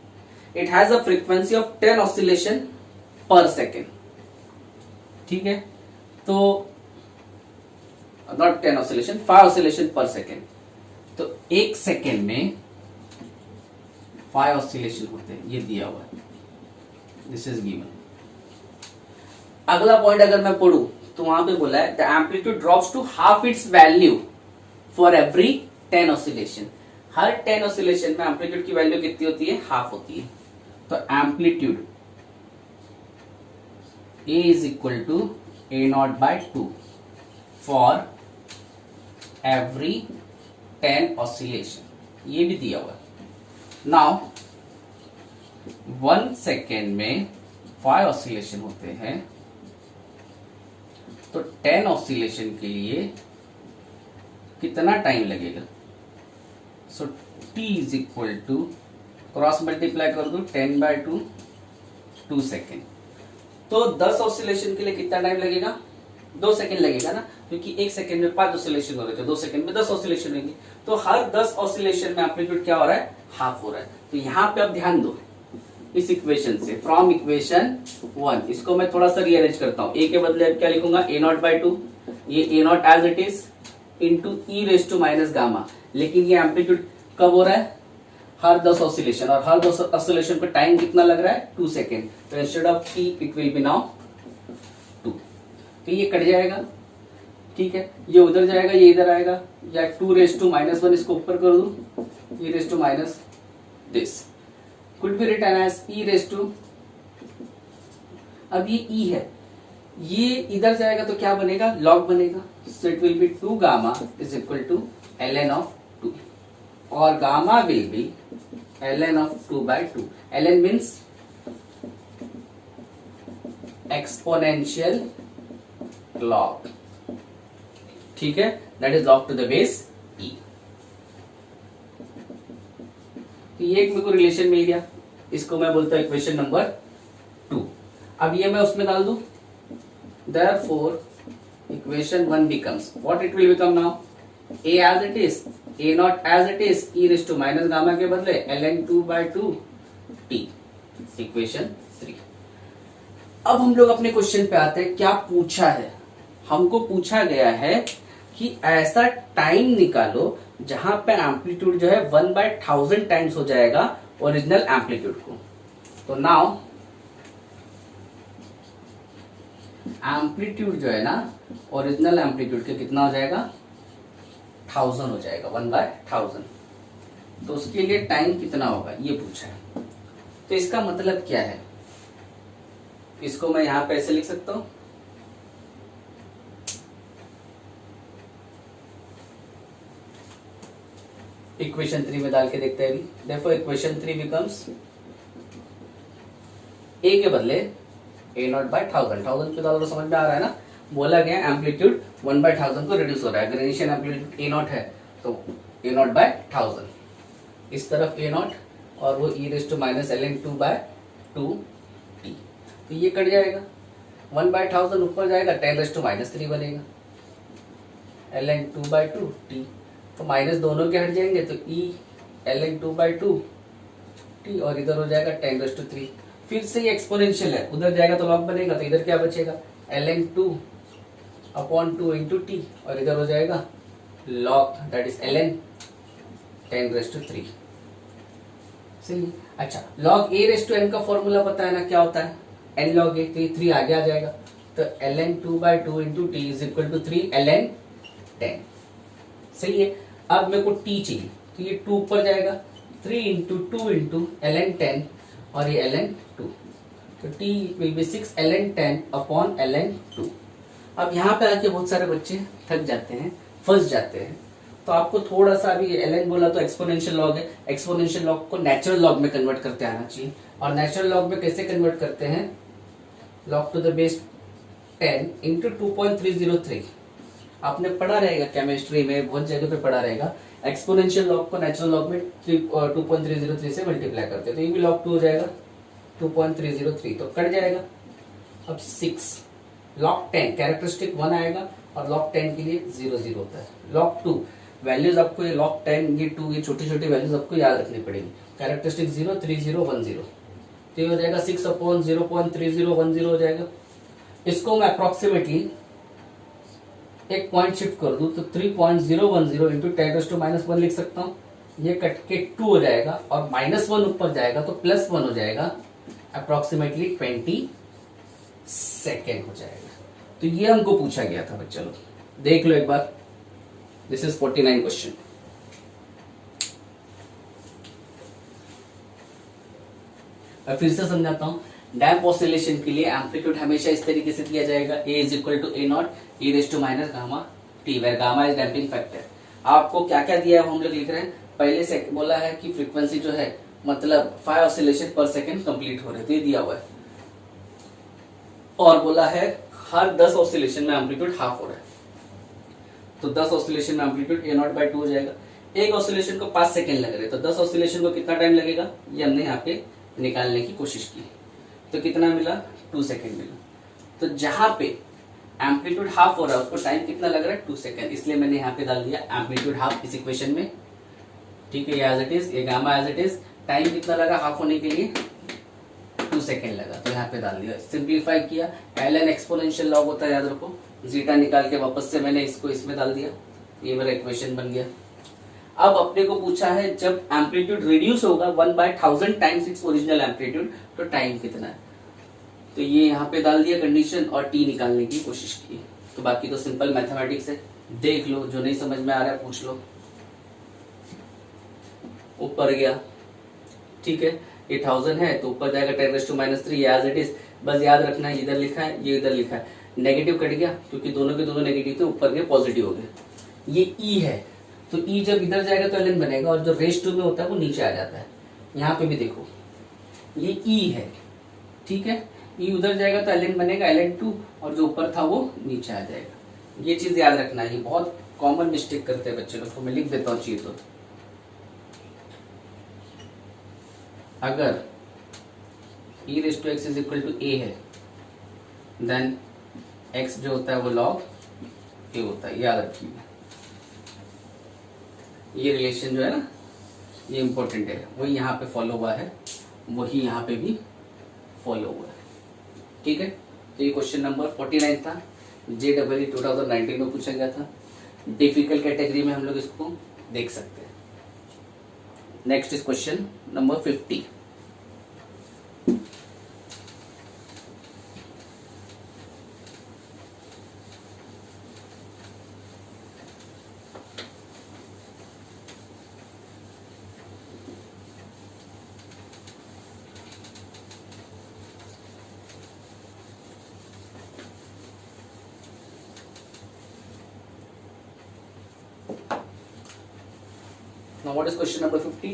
it has a frequency of 10 oscillation per second. ठीक है, तो not 10 oscillation, 5 oscillation per second. तो एक सेकेंड में 5 ऑसिलेशन होते हैं, ये दिया हुआ है, दिस इज गिवन। अगला पॉइंट अगर मैं पढ़ू तो वहां पे बोला है the amplitude drops to half its value for every 10 oscillation. हर 10 ऑसिलेशन में एम्पलीट्यूड की वैल्यू कितनी होती है, हाफ होती है। तो amplitude A is equal to A0 by 2 for every 10 oscillation, ये भी दिया हुआ है। नाउ 1 सेकेंड में 5 ऑसिलेशन होते हैं, तो 10 ऑसिलेशन के लिए कितना टाइम लगेगा। So T is equal to, cross multiply कर दो 10 by 2, 2 सेकेंड। तो 10 ऑसिलेशन के लिए कितना टाइम लगेगा, 2 सेकेंड लगेगा ना, क्योंकि 1 सेकेंड में 5 ऑसिलेशन हो रहे थे, 2 सेकेंड में 10 ऑसिलेशन होंगे। तो हर 10 ऑसिलेशन में एम्पलीट्यूड क्या हो रहा है, हाफ हो रहा है। तो यहाँ पे अब ध्यान दो इस इक्वेशन से, फ्रॉम इक्वेशन 1 इसको मैं थोड़ा सा रीअरेंज करता हूँ। ए के बदले अब क्या लिखूंगा, A0 by 2, ये A0 as it is into E raise to minus gamma. लेकिन ये एम्पलीट्यूड कब हो रहा है, हर 10 ऑसिलेशन, और हर 10 ऑसिलेशन पे टाइम कितना लग रहा है, 2 सेकेंड। तो instead of T it will be now 2। तो ये कट जाएगा, ठीक है, ये उधर जाएगा, ये इधर आएगा, या 2 रेस टू माइनस 1 इसको ऊपर कर दू, e raise to minus this could be written as e raise to. अब ये ई है, ये इधर जाएगा तो क्या बनेगा, लॉग बनेगा। So it will be 2 gamma is equal to ln of 2, और gamma will be ln of 2 by 2। ln means exponential log, ठीक है, that is log to the base e। तो ये एक मेरे को रिलेशन मिल गया, इसको मैं बोलता हूं इक्वेशन नंबर 2। अब ये मैं उसमें डाल दूं, therefore equation 1 becomes what it will become now, a as it is, A0 as it is, e raised to minus gamma के बदले ln 2 by 2 t, इक्वेशन 3। अब हम लोग अपने क्वेश्चन पे आते हैं। क्या पूछा है, हमको पूछा गया है कि ऐसा टाइम निकालो जहां पे एम्पलीट्यूड जो है 1/1000 टाइम्स हो जाएगा ओरिजिनल एम्पलीट्यूड को। तो नाउ एम्पलीट्यूड जो है ना, ओरिजिनल एम्पलीट्यूड के कितना हो जाएगा, 1000 हो जाएगा, 1/1000। तो उसके लिए टाइम कितना होगा ये पूछा है। तो इसका मतलब क्या है, इसको मैं यहां पे ऐसे लिख सकता हूं, इक्वेशन 3 में डाल के देखते हैं अभी। देखो इक्वेशन 3 बिकम्स ए के बदले A0 by 1000, 1000 पे डालो तो समझ में आ रहा है ना। बोला गया एम्पलीट्यूड 1/1000 को रिड्यूस हो रहा है। अगर इनिशियल एम्पलीट्यूड A0 है तो A0 by 1000, इस तरफ A0 और वो e raise to minus ln 2 by 2t। तो ये कट जाएगा, 1/1000 ऊपर जाएगा, 10 रेज़ टू माइनस 3 बनेगा, ln 2 by 2t। तो माइनस दोनों के हट जाएंगे तो e ln 2 by 2t, और इधर हो जाएगा 10 रेज़ टू 3। फिर से ये एक्सपोनेंशियल है, उधर जाएगा तो लॉग बनेगा, तो इधर क्या बचेगा, ln 2 अपॉन 2 इंटू टी, और इधर हो जाएगा log, that is ln 10 raise to 3। सही। अच्छा, log a raise to n का फॉर्मूला पता है ना, क्या होता है, n log a, तो ये 3 आगे आ जाएगा। तो ln 2 by 2 into T is equal to 3 ln 10। सही है। अब मेरे को t चाहिए, तो ये 2 ऊपर जाएगा, 3 इंटू 2 इंटू ln 10, और ये ln 2, तो t will be 6 ln 10 upon ln 2। अब यहाँ पे आके बहुत सारे बच्चे थक जाते हैं, फंस जाते हैं। तो आपको थोड़ा सा अभी ln बोला तो एक्सपोनेंशियल लॉग है, एक्सपोनेंशियल लॉग को नेचुरल लॉग में कन्वर्ट करते आना चाहिए। और नेचुरल लॉग में कैसे कन्वर्ट करते हैं, log to the base 10 into 2.303। आपने पढ़ा रहेगा केमिस्ट्री में, बहुत जगह पे पढ़ा रहेगा। एक्सपोनेंशियल लॉग को नेचुरल लॉग में 2.303 से मल्टीप्लाई करते हैं, तो ये भी log 2 हो जाएगा 2.303, तो कट जाएगा। अब 6 log 10 कैरेक्टरिस्टिक 1 आएगा और log 10 के लिए 0 होता है। log 2 वैल्यूज आपको ये log 10 ये 2 ये छोटी छोटी वैल्यूज आपको याद रखनी पड़ेगी। कैरेक्टरिस्टिक 0 30 10, तो ये हो जाएगा 6/0.3010 हो जाएगा। इसको मैं अप्रोक्सीमेटली एक पॉइंट शिफ्ट कर दूं तो 3.010 इंटू 10⁻⁻1 लिख सकता हूं। ये कट के 2 हो जाएगा और -1 ऊपर जाएगा तो +1 हो जाएगा, अप्रोक्सीमेटली 20 सेकेंड हो जाएगा। तो ये हमको पूछा गया था बच्चा लोग, देख लो एक बार। This is 49 question. अब फिर से समझाता हूं। डैम्प ऑसिलेशन के लिए एम्पलीट्यूड हमेशा इस तरीके से दिया जाएगा, A = A0 e⁻ gamma t, where gamma is damping factor. आपको क्या क्या दिया है हम लोग लिख रहे हैं। पहले से बोला है कि फ्रीक्वेंसी जो है मतलब 5 ऑसिलेशन पर सेकंड कंप्लीट हो रहे थे, दिया हुआ है। और बोला है हर 10 ऑसिलेशन में एम्पलीट्यूड हाफ हो रहा है, तो 10 ऑसिलेशन में एम्पलीट्यूड A0/2 हो जाएगा। एक ऑसिलेशन को 5 सेकंड लग रहे, तो 10 ऑसिलेशन को कितना टाइम लगेगा ये हमने यहाँ पे निकालने की कोशिश की। तो कितना मिला 2 सेकंड मिला। तो जहां पे एम्पलीट्यूड हाफ हो रहा है उसको टाइम कितना लग रहा है 2 सेकंड, इसलिए मैंने यहाँ पे डाल दिया एम्पलीट्यूड हाफ इस इक्वेशन में। ठीक है, ये एज इट इज, ये gamma as it is. Time कितना लगा हाफ होने के लिए 2 सेकंड लगा, तो यहाँ पे डाल दिया। सिंप्लीफाई किया, ln एक्सपोनेंशियल लॉग होता है याद रखो। जीटा निकाल के वापस से मैंने इसको इसमें डाल दिया, ये मेरा इक्वेशन बन गया। अब अपने को पूछा है जब एम्पलीट्यूड रिड्यूस होगा 1/1000 टाइम्स इट्स ओरिजिनल एम्पलीट्यूड तो टाइम कितना है, तो ये यहाँ पे डाल दिया कंडीशन और टी निकालने की कोशिश की। तो बाकी तो सिंपल मैथमेटिक्स है, देख लो, जो नहीं समझ में आ रहा है पूछ लो। ऊपर गया, ठीक है, ये 1000 है तो ऊपर जाएगा 10⁻³ एज इट इज। बस याद रखना है इधर लिखा है ये इधर लिखा है, नेगेटिव कट गया क्योंकि दोनों के दोनों नेगेटिव थे, ऊपर गए पॉजिटिव हो गए। ये ई है तो ई जब इधर जाएगा तो ln बनेगा और जो रेस 2 में होता है वो नीचे आ जाता है। यहाँ पे भी देखो ये ई है, ठीक है, ई उधर जाएगा तो ln बनेगा ln2 और जो ऊपर था वो नीचे आ जाएगा। ये चीज याद रखना है, ये बहुत कॉमन मिस्टेक करते हैं बच्चे लोग, तो मैं लिख देता हूँ चाहिए तो। अगर e⁻x = a है देन x जो होता है वो log a होता है, याद रखिएगा। ये रिलेशन जो है ना ये इंपॉर्टेंट है, वही यहाँ पे फॉलो हुआ है, वही यहाँ पे भी फॉलो हुआ है। ठीक है, तो ये क्वेश्चन नंबर 49 था, JEE 2019 में पूछा गया था। डिफिकल्ट कैटेगरी में हम लोग इसको देख सकते हैं। Next is question number 50। Now what is question number 50?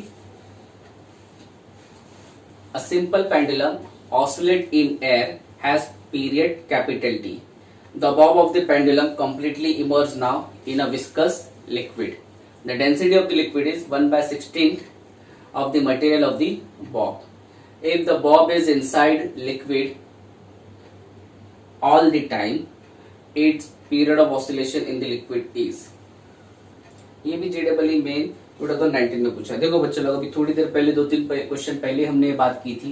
A simple pendulum oscillate in air has period capital T. The bob of the pendulum completely immersed now in a viscous liquid. The density of the liquid is 1/16 of the material of the bob. If the bob is inside liquid all the time, its period of oscillation in the liquid is. ये भी JEE Main 2019 में पूछा। देखो बच्चों लोग, अभी थोड़ी देर पहले 2-3 क्वेश्चन पहले हमने ये बात की थी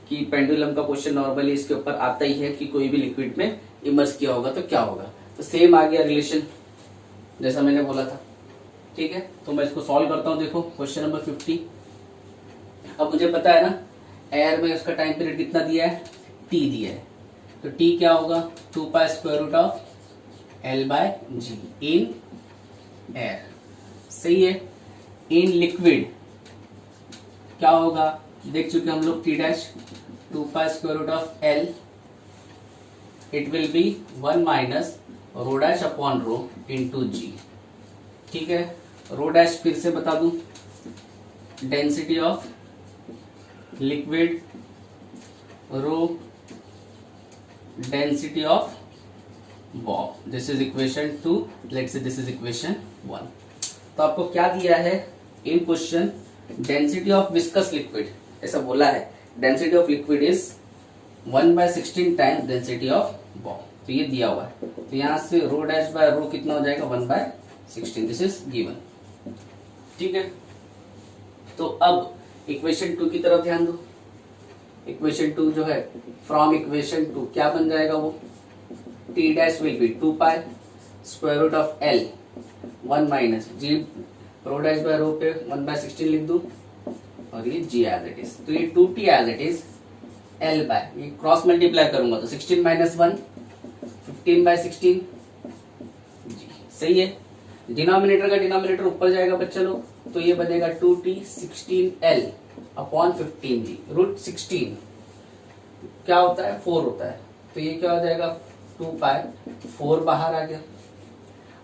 कि पेंडुलम का क्वेश्चन नॉर्मली इसके ऊपर आता ही है कि कोई भी लिक्विड में इमर्स किया होगा तो क्या होगा। तो सेम आ गया रिलेशन जैसा मैंने बोला था। ठीक है, तो मैं इसको सॉल्व करता हूँ। देखो क्वेश्चन नंबर 50। अब मुझे पता है ना एयर में उसका टाइम पीरियड कितना दिया है, T दिया है, तो T क्या होगा 2π² L/g इन एयर। सही है। इन लिक्विड क्या होगा देख चुके हम लोग, T' 2π² L, it will B 1 - ρ' into g। ठीक है, ρ' फिर से बता दूं, density of liquid rho density of bob. This is equation 2, let's say this is equation 1। तो आपको क्या दिया है in question, density of viscous liquid, ऐसा बोला है density of liquid is 1/16 times density of bomb, तो ये दिया हुआ है। तो यहां से रो डैश बाय रो कितना हो जाएगा 1/16, दिस इज गिवन। ठीक है, तो अब इक्वेशन 2 की तरफ ध्यान दो। इक्वेशन 2 जो है, फ्रॉम इक्वेशन 2 क्या बन जाएगा वो, t dash will be 2 pi square root of l 1 minus g rho dash by rho पे 1/16 लिख दूं और ये जी एज इट इज, तो ये 2t as it is L by, ये क्रॉस मल्टीप्लाई करूंगा तो 16 माइनस 1 15/16 जी, सही है। डिनोमिनेटर का डिनोमिनेटर ऊपर जाएगा बच्चा लोग, तो ये बनेगा 2t 16l अपॉन 15 जी, रूट 16 क्या होता है 4 होता है, तो ये क्या हो जाएगा 2 पाई, 4 बाहर आ गया।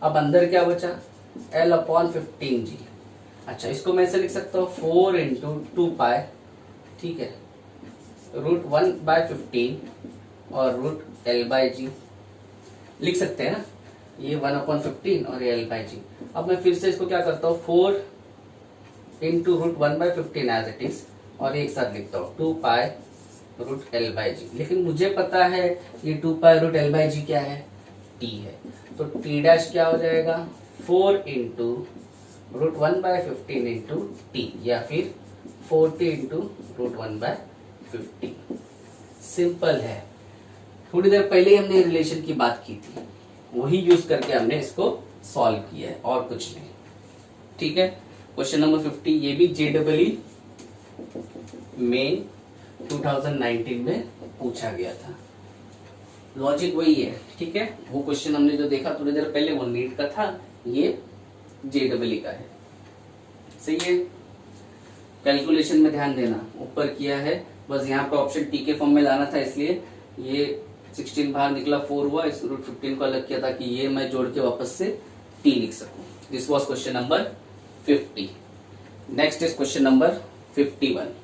अब अंदर क्या बचा l अपॉन 15 जी। अच्छा, इसको मैं ऐसे लिख सकता हूँ 4 इंटू 2 पाई, ठीक है, रूट 1/15 और रूट l/g लिख सकते हैं ना, ये 1/15 और ये l/g। अब मैं फिर से इसको क्या करता हूँ 4 into root 1/15 as it is, और एक साथ लिखता हूँ 2 पाई रूट l/g। लेकिन मुझे पता है ये 2 पाई रूट l/g क्या है, t है, तो t डैश क्या हो जाएगा 4 इंटू रूट 1/15 इंटू t, या फिर 40 इंटू रूट 1/15। सिंपल है, थोड़ी देर पहले ही हमने रिलेशन की बात की थी, वही यूज करके हमने इसको सॉल्व किया है और कुछ नहीं। ठीक है, क्वेश्चन नंबर 50, ये भी JEE मेन 2019 में पूछा गया था। लॉजिक वही है, ठीक है, वो क्वेश्चन हमने जो देखा थोड़ी देर पहले वो नीट का था, ये JEE का है। सही है, कैलकुलेशन में ध्यान देना, ऊपर किया है बस, यहाँ पे ऑप्शन टी के फॉर्म में लाना था, इसलिए ये 16 बाहर निकला 4 हुआ, इस रूट 15 को अलग किया था कि ये मैं जोड़ के वापस से t लिख सकूं। This was question number 50। Next is question number 51।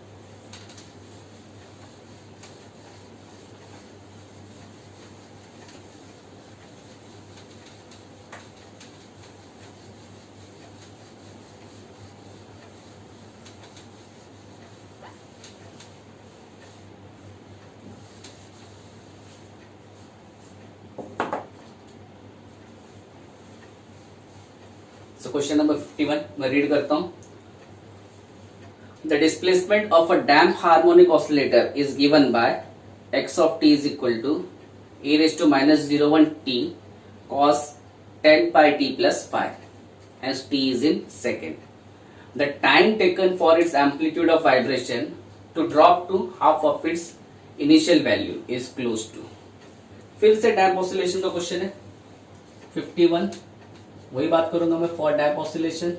So question number 51 मैं रीड करता हूं। The displacement of a damped harmonic oscillator is given by x of t is equal to e raised to minus 01 t cos 10 pi t plus 5, as t is in second. The time taken for its amplitude of vibration to drop to half of its initial value is close to। फिर से डैम्प oscillation का question है 51, वही बात करूंगा मैं for damp oscillation.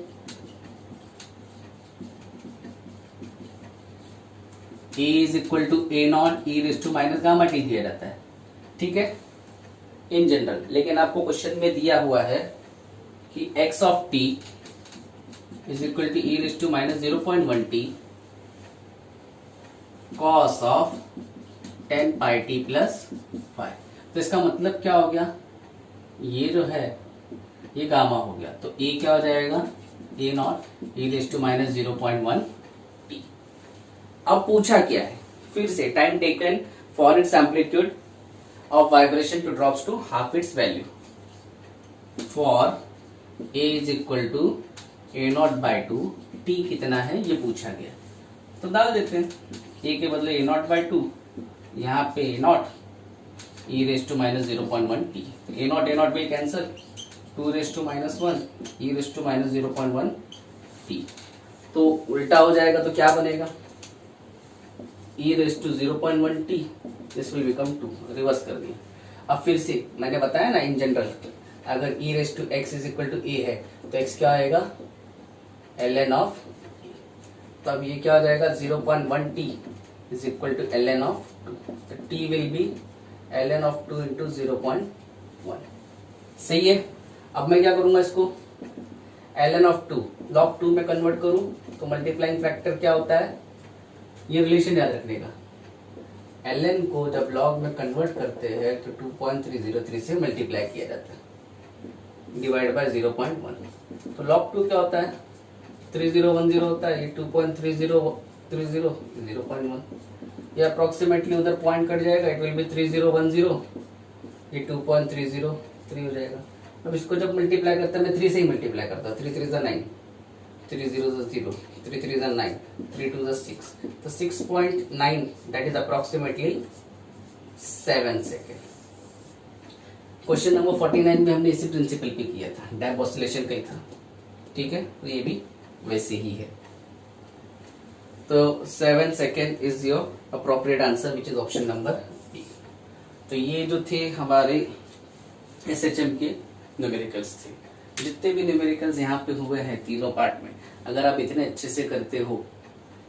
A is equal to A naught E raise to minus gamma T दिया जाता है, ठीक है, इन जनरल। लेकिन आपको क्वेश्चन में दिया हुआ है कि x of t is equal to E raise to minus 0.1 t cos of 10 pi T plus 5। तो इसका मतलब क्या हो गया, ये जो है ये गामा हो गया, तो ए क्या हो जाएगा a naught E raise to minus 0.1 t. अब पूछा क्या है, फिर से time taken for its amplitude of vibration to drops to half its value for a is equal to A naught by 2, t कितना है ये पूछा गया। तो डाल देते हैं ए के बदले ए नॉट बाई 2, यहाँ पे a naught E raise to minus 0.1 t, a naught will cancel, 2 raise to minus 1 e raise to minus 0.1 t. तो उल्टा हो जाएगा तो क्या बनेगा e raise to 0.1 t, this will become 2, reverse कर दिया। अब फिर से मैंने बताया ना इन जनरल, अगर e raise to x is equal to a है तो एक्स क्या आएगा ln ऑफ, तो अब ये क्या हो जाएगा 0.1 t is equal to ln of 2, तो t will be ln of 2 into 0.1। सही है, अब मैं क्या करूंगा इसको ln ऑफ 2 log 2 में कन्वर्ट करूं तो मल्टीप्लाइंग फैक्टर क्या होता है, ये रिलेशन याद रखने का, ln को जब log में कन्वर्ट करते हैं तो 2.303 से मल्टीप्लाई किया जाता है। Divide by 0.1। तो log 2 क्या होता है, 3010 होता है, ये 2.3030 0.1, ये अप्रोक्सीमेटली उधर पॉइंट कट जाएगा, इट विल बी 3010, ये 2.303 हो जाएगा। अब इसको जब मल्टीप्लाई करते हैं, मैं 3 से ही मल्टीप्लाई करता हूँ, 3 3 9, 3 0 0, 3 3 9, 3 2 6, तो 6.9 that is approximately 7 second. Question number 49 में हमने इसी प्रिंसिपल पे किया था, डैम्प ऑसिलेशन का ही था, ठीक है, तो ये भी वैसे ही है। तो 7 second is your appropriate answer which is option number B. तो ये जो थे हमारे एसएचएम के न्यूमेरिकल्स थे। जितने भी न्यूमेरिकल्स यहाँ पे हुए हैं तीनों पार्ट में, अगर आप इतने अच्छे से करते हो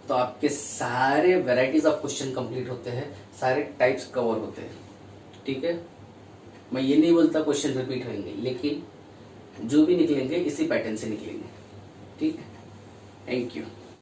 तो आपके सारे वेराइटीज ऑफ क्वेश्चन कंप्लीट होते हैं, सारे टाइप्स कवर होते हैं, ठीक है। मैं ये नहीं बोलता क्वेश्चन रिपीट होंगे, लेकिन जो भी निकलेंगे इसी पैटर्न से निकलेंगे, ठीक है। Thank you.